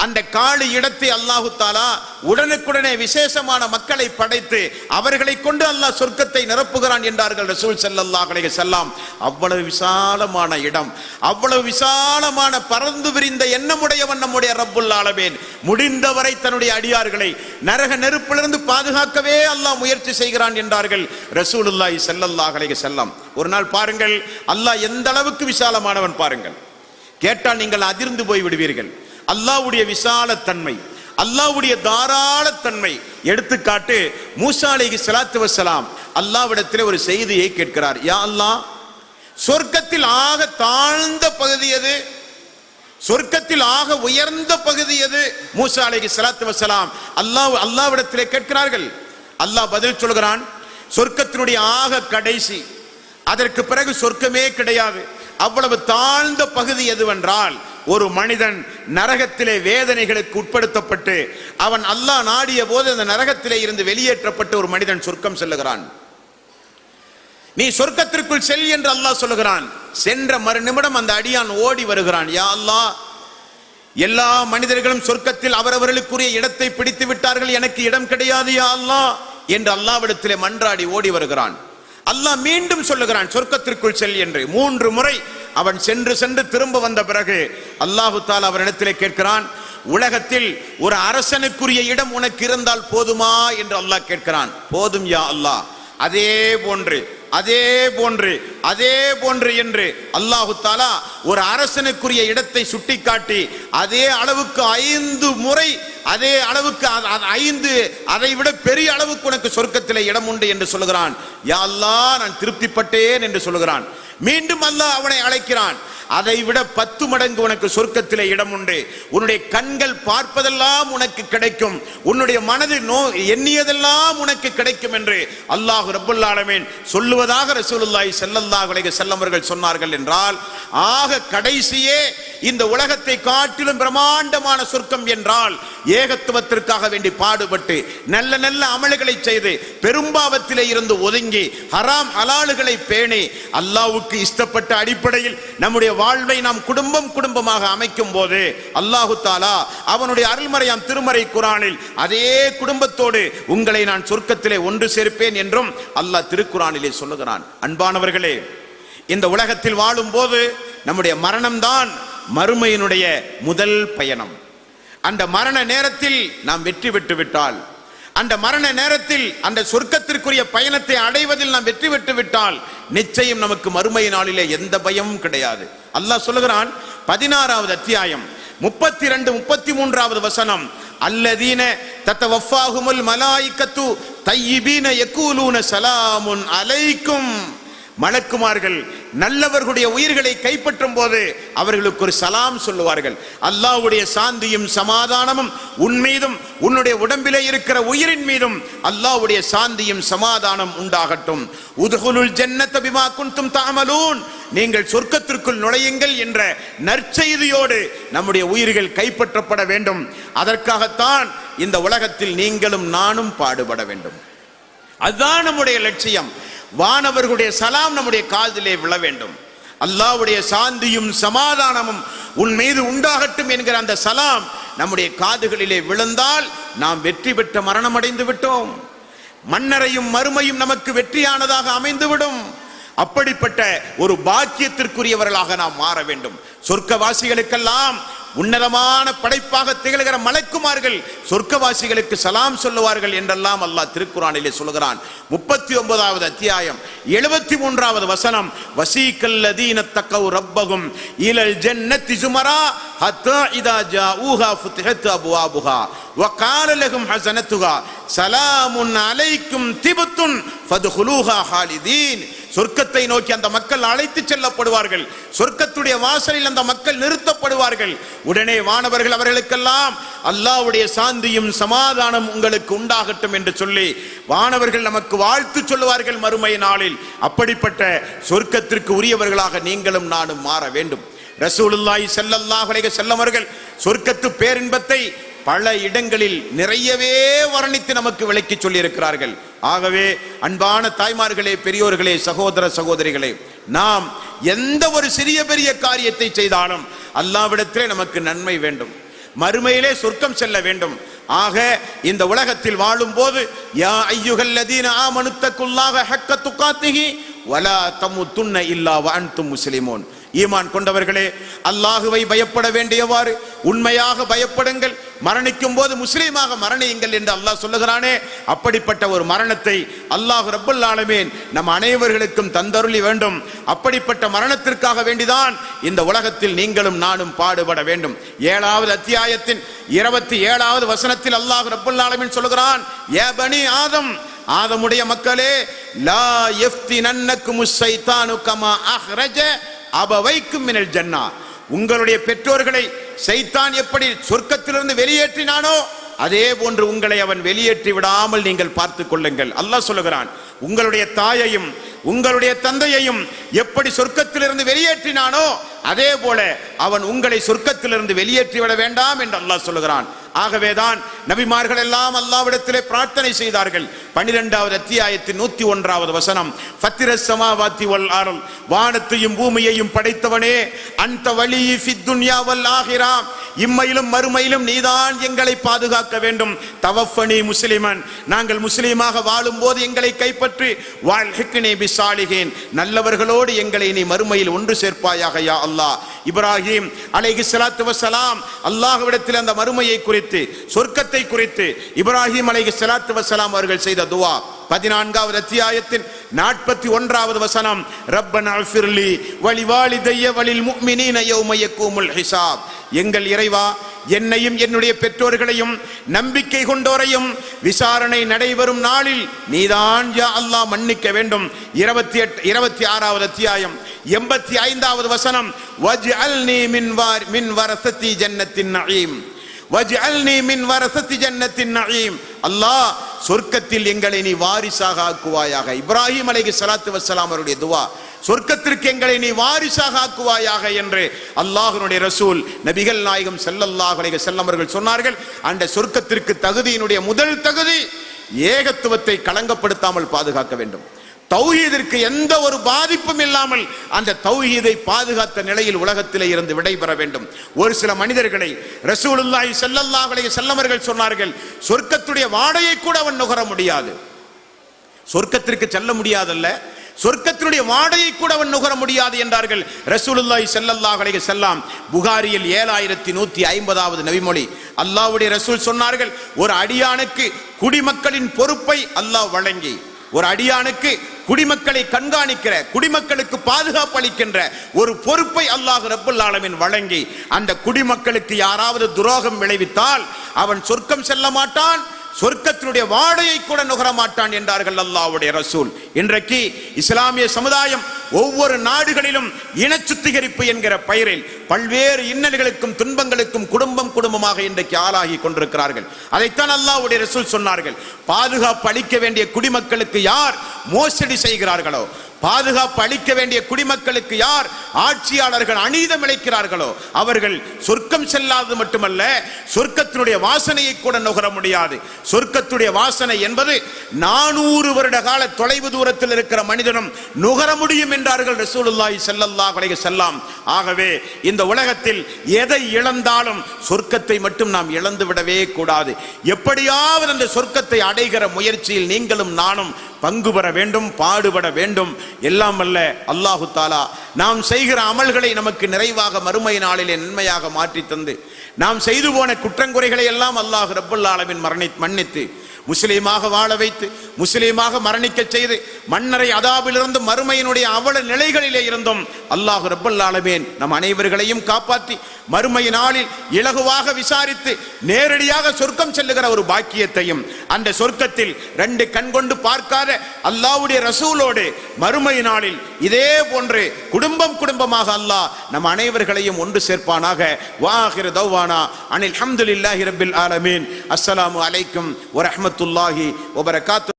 அந்த காலி இடத்தை அல்லாஹு தாலா உடனுக்குடனே விசேஷமான மக்களை படைத்து அவர்களை கொண்டு அல்லாஹ் சொர்க்கத்தை நிரப்புகிறான் என்றார்கள் ரசூல் ஸல்லல்லாஹு அலைஹி வஸல்லம். அவ்வளவு விசாலமான இடம், அவ்வளவு விசாலமான பறந்து விரிந்த எண்ணமுடையவன் நம்முடைய ரப்புல் ஆலமீன். முடிந்தவரை தன்னுடைய அடியார்களை நரக நெருப்பிலிருந்து பாதுகாக்கவே அல்லாஹ் முயற்சி செய்கிறான் என்றார்கள் ரசூலுல்லாஹி ஸல்லல்லாஹு அலைஹி வஸல்லம். ஒரு நாள் பாருங்கள், அல்லாஹ் எந்த அளவுக்கு விசாலமானவன் பாருங்கள். கேட்டால் நீங்கள் அதிர்ந்து போய் விடுவீர்கள். அல்லாஹ்வுடைய விசாலத்தன்மை, அல்லாஹ்வுடைய தாராளத்தன்மை. எடுத்துக்காட்டு, மூசா அலைஹிஸ்ஸலாத்து வஸ்ஸலாம் அல்லாஹ்விடத்திலே ஒரு செய்தியை கேட்கிறார். யா அல்லாஹ், சொர்க்கத்தில் ஆக தாழ்ந்த பகுதி எது, சொர்க்கத்தில் ஆக உயர்ந்த பகுதி எது? மூசா அலைஹிஸ்ஸலாத்து வஸ்ஸலாம் அல்லாஹ்விடத்திலே கேட்கிறார்கள். அல்லாஹ் பதில் சொல்கிறான், சொர்க்கத்தினுடைய ஆக கடைசி, அதற்கு பிறகு சொர்க்கமே கிடையாது. அவ்வளவு தாழ்ந்த பகுதி எதுவென்றால், ஒரு மனிதன் நரகத்திலே வேதனைகளுக்கு உட்படுத்தப்பட்டு அவன் அல்லாஹ் நாடிய போது அந்த நரகத்திலே இருந்து வெளியேற்றப்பட்டு ஒரு மனிதன் சொர்க்கம் செல்லுகிறான். நீ சொர்க்கத்திற்குள் செல் என்று அல்லாஹ் சொல்லுகிறான். சென்ற மறு நிமிடம் அந்த அடியான் ஓடி வருகிறான். யா அல்லாஹ், எல்லா மனிதர்களும் சொர்க்கத்தில் அவரவர்களுக்குரிய இடத்தை பிடித்து விட்டார்கள், எனக்கு இடம் கிடையாது யா அல்லாஹ் என்று அல்லாஹ்விடத்திலே மன்றாடி ஓடி வருகிறான். அல்லாஹ் மீண்டும் சொல்லுகிறான், சொர்க்கத்திற்குள் செல் என்று. 3 முறை அவன் சென்று சென்று திரும்ப வந்த பிறகு அல்லாஹு தஆலா அவரிடத்திலே கேட்கிறான், உலகத்தில் ஒரு அரசனுக்குரிய இடம் உனக்கு இருந்தால் போதுமா என்று அல்லாஹ் கேட்கிறான். போதும் யா அல்லாஹ். அதே போன்று என்று அல்லாஹு தஆலா ஒரு அரசனுக்குரிய இடத்தை சுட்டிக்காட்டி அதே அளவுக்கு 5 முறை, அதே அளவுக்கு 5 அதை விட பெரிய அளவுக்கு உனக்கு சொர்க்கத்திலே இடம் உண்டு என்று சொல்லுகிறான். யா அல்லாஹ், நான் திருப்திப்பட்டேன் என்று சொல்லுகிறான். மீண்டும் அல்லாஹ் அவனை அழைக்கிறான். அதை விட 10 மடங்கு உனக்கு சொர்க்கத்திலே இடம் உண்டு, உன்னுடைய கண்கள் பார்ப்பதெல்லாம் உனக்கு கிடைக்கும், உன்னுடைய மனது எண்ணியதெல்லாம் உனக்கு கிடைக்கும் என்று அல்லாஹ் ரப்பல் ஆலமீன் சொல்லுவதாக ரசூலுல்லாஹி ஸல்லல்லாஹு அலைஹி வஸல்லம் அவர்கள் சொன்னார்கள். என்றால் ஆக கடைசியே இந்த உலகத்தை காட்டிலும் பிரம்மாண்டமான சொர்க்கம் என்றால் ஏகத்துவத்திற்காக வேண்டி பாடுபட்டு நல்ல நல்ல அமல்களை செய்து பெரும்பாவத்திலே இருந்து ஒதுங்கி ஹராம் ஹலாலுகளை பேணி அல்லாஹ்வுக்கு இஷ்டப்பட்ட அடிப்படையில் நம்முடைய வாழ்வை நாம் குடும்பமாக அமைக்கும் போது அல்லாஹு தஆலா அவனுடைய அருள்மறையாம் திருமறை குர்ஆனில் அதே குடும்பத்தோடு உங்களை நான் சொர்க்கத்திலே ஒன்று சேர்ப்பேன் என்றும் அல்லாஹ் திருக்குர்ஆனிலே சொல்லுகிறான். அன்பானவர்களே, இந்த உலகத்தில் வாழும் போது நம்முடைய மரணம்தான் மறுமையினுடைய முதல் பயணம். அந்த மரண நேரத்தில் நாம் வெற்றி பெற்று விட்டால், அந்த மரண நேரத்தில் அந்த சொர்க்கத்திற்குரிய பயணத்தை அடைவதில் நாம் வெற்றி பெற்று விட்டால் நிச்சயம் நமக்கு மறுமை நாளிலே எந்த பயமும் கிடையாது. அல்லாஹ் சொல்லுகிறான் 16வது அத்தியாயம் 32 33வது வசனம், அல்லதீன தத்தவஃபாஹுமுல் மலாயிகத்து தய்யிபீன யகூலூன ஸலாமுன் அலைக்கும். மலக்குமார்கள் நல்லவர்களுடைய உயிர்களை கைப்பற்றும் போது அவர்களுக்கு ஒரு சலாம் சொல்லுவார்கள். அல்லாஹ்வுடைய சாந்தியும் சமாதானமும் உன் மீதும் உன்னுடைய உடம்பிலே இருக்கிற உயிரின் மீதும் அல்லாஹ்வுடைய சாந்தியும் சமாதானம் உண்டாகட்டும். உதுகுலுல் ஜன்னத பிமா குன்தும் தஅமலூன். நீங்கள் சொர்க்கத்திற்குள் நுழையுங்கள் என்ற நற்செய்தியோடு நம்முடைய உயிர்கள் கைப்பற்றப்பட வேண்டும். அதற்காகத்தான் இந்த உலகத்தில் நீங்களும் நானும் பாடுபட வேண்டும். அதுதான் நம்முடைய லட்சியம். வானவர்களுடைய சலாம் நம்முடைய காதிலே விழ வேண்டும். அல்லாஹ்வுடைய சாந்தியும் சமாதானமும் உன் மீது உண்டாகட்டும் என்கிற அந்த சலாம் நம்முடைய காதுகளிலே விழுந்தால் நாம் வெற்றி பெற்ற மரணம் அடைந்து விட்டோம். மன்னரையும் மறுமையும் நமக்கு வெற்றியானதாக அமைந்துவிடும். அப்படிப்பட்ட ஒரு பாக்கியத்திற்குரியவர்களாக நாம் மாற வேண்டும். சொர்க்கவாசிகளுக்கெல்லாம் உன்னதமான படைப்பாக திகழ்கிற மலக்குமார்கள் சொர்க்கவாசிகளுக்கு சலாம் சொல்லுவார்கள் என்றெல்லாம் அல்லாஹ் திருக்குர்ஆனிலே சொல்கிறான். 39வது அத்தியாயம் 73வது வசனம், வசீகல்லதீன தக்கவ் ரப்பஹும் இலல் ஜன்னத்தி சுமரா ஹத்தா இதா ஜாஊஹா ஃபுத்திஹத் அப்வாபுஹா வகால லஹும் ஹஸனத்துஹா ஸலாமுன் அலைக்கும் திபுத்துன் ஃபத்ஹுலூஹா ஹாலிதீன். சொர்க்கத்தை நோக்கி அந்த மக்கள் அழைத்து செல்லப்படுவார்கள். சொர்க்கத்துடைய வாசலில் அந்த மக்கள் நிறுத்தப்படுவார்கள். உடனே வானவர்கள் அவர்களுக்கெல்லாம் அல்லாஹ்வுடைய சாந்தியும் சமாதானம் உங்களுக்கு உண்டாகட்டும் என்று சொல்லி வானவர்கள் நமக்கு வாழ்த்து சொல்லுவார்கள் மறுமை நாளில். அப்படிப்பட்ட சொர்க்கத்திற்கு உரியவர்களாக நீங்களும் நானும் மாற வேண்டும். ரசூலுல்லாஹி ஸல்லல்லாஹு அலைஹி வஸல்லம் அவர்கள் சொர்க்கத்து பேரின்பத்தை பல இடங்களில் நிறையவே வர்ணித்து நமக்கு விளக்கி சொல்லி இருக்கிறார்கள். ஆகவே அன்பான தாய்மார்களே, பெரியோர்களே, சகோதர சகோதரிகளே, நாம் எந்த ஒரு சிறிய பெரிய காரியத்தை செய்தாலும் அல்லாஹ்விடத்திலே நமக்கு நன்மை வேண்டும், மறுமையிலே சொர்க்கம் செல்ல வேண்டும். ஆக இந்த உலகத்தில் வாழும் போது யா அய்யுஹல்லதீன ஆமனு தக்குல்லாஹ ஹக்க துகாத்திஹி வலா தமுத்துன்ன இல்லா வ அன்தும் முஸ்லிமூன். ஈமான் கொண்டவர்களே, அல்லாஹுவை பயப்பட வேண்டியவாறு உண்மையாக பயப்படுங்கள், மரணிக்கும் போது முஸ்லீமாக மரணியுங்கள் என்று அல்லாஹ் சொல்லுகிறானே. அப்படிப்பட்ட ஒரு மரணத்தை அல்லாஹ் ரப்பல் ஆலமீன் நம் அனைவர்களுக்கும் தந்தருளி வேண்டும். அப்படிப்பட்ட மரணத்திற்காக வேண்டிதான் இந்த உலகத்தில் நீங்களும் நானும் பாடுபட வேண்டும். 7வது அத்தியாயத்தின் 27வது வசனத்தில் அல்லாஹ் ரப்பல் ஆலமீன் சொல்லுகிறான், யா பனி ஆதம், ஆதமுடைய மக்களே, லா யஃப்தினன்னகுமுஸ் ஷைத்தானு கமா அஹ்ரஜ அபவைக்கும் மினல் ஜன்னா. உங்களுடைய பெற்றோர்களை சைத்தான் எப்படி சொர்க்கத்திலிருந்து வெளியேற்றினானோ அதே போன்று உங்களை அவன் வெளியேற்றி விடாமல் நீங்கள் பார்த்துக் கொள்ளுங்கள். அல்லாஹ் சொல்லுகிறான், உங்களுடைய தாயையும் உங்களுடைய தந்தையையும் எப்படி சொர்க்கத்திலிருந்து வெளியேற்றினானோ அதே போல அவன் உங்களை சொர்க்கத்திலிருந்து வெளியேற்றி விட வேண்டாம் என்று அல்லாஹ் சொல்லுகிறான். ஆகவேதான் நபிமார்கள் எல்லாம் அல்லாஹ்விடத்திலே பிரார்த்தனை செய்தார்கள். 12வது அத்தியாயத்தின் 101வது வசனம், ஃபத்திரஸ் ஸமாவாத்தி வல் அர்ல், வானத்தையும் பூமியையும் படைத்தவனே, அன்த வலியி ஃபித் துன்யா வல் ஆகிரா, இம்மையிலும் மறுமையிலும் நீதான் எங்களை பாதுகாக்க வேண்டும். தவஃபனி முஸ்லிமன், நாங்கள் முஸ்லீமாக வாழும் போது எங்களை கைப்பற்றி, வல்ஹிக்னி பிஸ்ஸாலிஹீன், நல்லவர்களோடு எங்களை நீ மறுமையில் ஒன்று சேர்ப்பாயாக யா அல்லாஹ். இப்ராஹிம் அலைஹிஸ்ஸலாத்து வஸ்ஸலாம் அல்லாஹ்விடத்தில் அந்த மறுமையை குறித்து, சொர்க்கத்தை குறித்து இப்ராஹிம் அலைஹிஸ்ஸலாத்து வஸ்ஸலாம் அவர்கள் செய்த துஆ. 14வது அத்தியாயத்தின் 41வது வசனம், ரப்பனா ஃபிர்லி வலிவாலிதைய வலில் முஃமினீன யௌம யகூமுல் ஹிசாப். எங்கள் இறைவா, என்னையும் என்னுடைய பெற்றோர்களையும் நம்பிக்கை கொண்டோரையும் விசாரணை நடைபெறும் நாளில் நீதான் யா அல்லாஹ் மன்னிக்க வேண்டும். 26வது அத்தியாயம் 85வது வசனம், வஜ்அல்னி மின் வரஸதி ஜன்னத்தின் நஈம், வஜ்அல்னி மின் வரஸதி ஜன்னத்தின் நஈம். அல்லாஹ், சொர்க்கத்தில் எங்களை நீ வாரிசாக ஆக்குவாயாக. இப்ராஹிம் அலைஹிஸ்ஸலாத்து வஸ்ஸலாம் அவருடைய துஆ. சொர்க்கத்திற்கு எங்களை நீ வாரிசாக ஆக்குவாயாக என்று அல்லாஹ்வுடைய ரசூல் நபிகள் நாயகம் ஸல்லல்லாஹு அலைஹி வஸல்லம் அவர்கள் சொன்னார்கள். அந்த சொர்க்கத்திற்கு தகுதியினுடைய முதல் தகுதி ஏகத்துவத்தை களங்கப்படுத்தாமல் பாதுகாக்க வேண்டும். தௌஹீதிற்கு எந்த ஒரு பாதிப்பும் இல்லாமல் அந்த தௌஹீதை பாதுகாத்த நிலையில் உலகத்திலே இருந்து விடைபெற வேண்டும். ஒரு சில மனிதர்களை ரசூலுல்லாஹி ஸல்லல்லாஹு அலைஹி வஸல்லம் அவர்கள் சொன்னார்கள், சொர்க்கத்துடைய வாடையை கூட அவன் நுகர முடியாது. சொர்க்கத்திற்கு செல்ல முடியாதல்ல, சொர்க்கத்தினுடைய வாடையை கூட அவன் நுகர முடியாது என்றார்கள் ரசூலுல்லாஹி ஸல்லல்லாஹு அலைஹி வஸல்லம். புகாரியில் 7150வது நபிமொழி. அல்லாஹ்வுடைய ரசூல் சொன்னார்கள், ஒரு அடியானுக்கு குடிமக்களின் பொறுப்பை அல்லாஹ் வழங்கி, ஒரு அடியானுக்கு குடிமக்களை கண்காணிக்கிற, குடிமக்களுக்கு பாதுகாப்பு அளிக்கின்ற ஒரு பொறுப்பை அல்லாஹ் ரப்பல் ஆலமீன் வழங்கி, அந்த குடிமக்களுக்கு யாராவது துரோகம் விளைவித்தால் அவன் சொர்க்கம் செல்ல மாட்டான், சொர்க்கத்தினுடைய வாடையை கூட நுகர மாட்டான் என்றார்கள் அல்லாஹ்வுடைய ரசூல். இன்றைக்கு இஸ்லாமிய சமுதாயம் ஒவ்வொரு நாடுகளிலும் இன சுத்திகரிப்பு என்கிற பெயரில் பல்வேறு இன்னல்களுக்கும் துன்பங்களுக்கும் குடும்பம் குடும்பமாக இன்றைக்கு ஆளாகி கொண்டிருக்கிறார்கள். அதைத்தான் அல்லாஹ்வுடைய ரசூல் சொன்னார்கள், பாதுகாப்பு அளிக்க வேண்டிய குடிமக்களுக்கு யார் மோசடி செய்கிறார்களோ, பாதுகாப்பு அளிக்க வேண்டிய குடிமக்களுக்கு யார் ஆட்சியாளர்கள் அநீதம் இழைக்கிறார்களோ அவர்கள் சொர்க்கம் செல்லாதது மட்டுமல்ல, சொர்க்கத்தினுடைய வாசனையை கூட நுகர முடியாது. சொர்க்கத்துடைய வாசனை என்பது 400 வருட கால தொலைவு தூரத்தில் இருக்கிற மனிதனும் நுகர முடியும் என்றார்கள் ரசூலுல்லாஹி ஸல்லல்லாஹு அலைஹி வஸல்லம். ஆகவே இந்த உலகத்தில் எதை இழந்தாலும் சொர்க்கத்தை மட்டும் நாம் இழந்து விடவே கூடாது. எப்படியாவது அந்த சொர்க்கத்தை அடைகிற முயற்சியில் நீங்களும் நானும் பங்கு பெற வேண்டும், பாடுபட வேண்டும். எல்லாம் அல்ல அல்லாஹு தாலா நாம் செய்கிற அமல்களை நமக்கு நிறைவாக மறுமை நாளிலே நன்மையாக மாற்றி தந்து, நாம் செய்து போன குற்றங்குறைகளை எல்லாம் அல்லாஹ் ரப்பல் ஆலமீன் மன்னித்து முஸ்லீமாக வாழ வைத்து, முஸ்லீமாக மரணிக்க செய்து, மன்னரை அதாபிலிருந்து மறுமையினுடைய அவல நிலைகளிலே இருந்தும் அல்லாஹ் ரப்பல் ஆலமீன் நம் அனைவர்களையும் காப்பாற்றி மறுமை நாளில் இலகுவாக விசாரித்து நேரடியாக சொர்க்கம் செல்லுகிற ஒரு பாக்கியத்தையும், அந்த சொர்க்கத்தில் 2 கண் கொண்டு பார்க்காத அல்லாஹ்வுடைய ரசூலோடு மறுமை நாளில் இதே போன்று குடும்பமாக அல்லாஹ் நம் அனைவர்களையும் ஒன்று சேர்ப்பானாக. வாஹிரு தௌவானா அனில் ஹம்துலில்லாஹி ரப்பில் ஆலமீன். அஸ்ஸலாமு அலைக்கும் வரஹ்மத்துல்லாஹி வபரகாத்துஹு.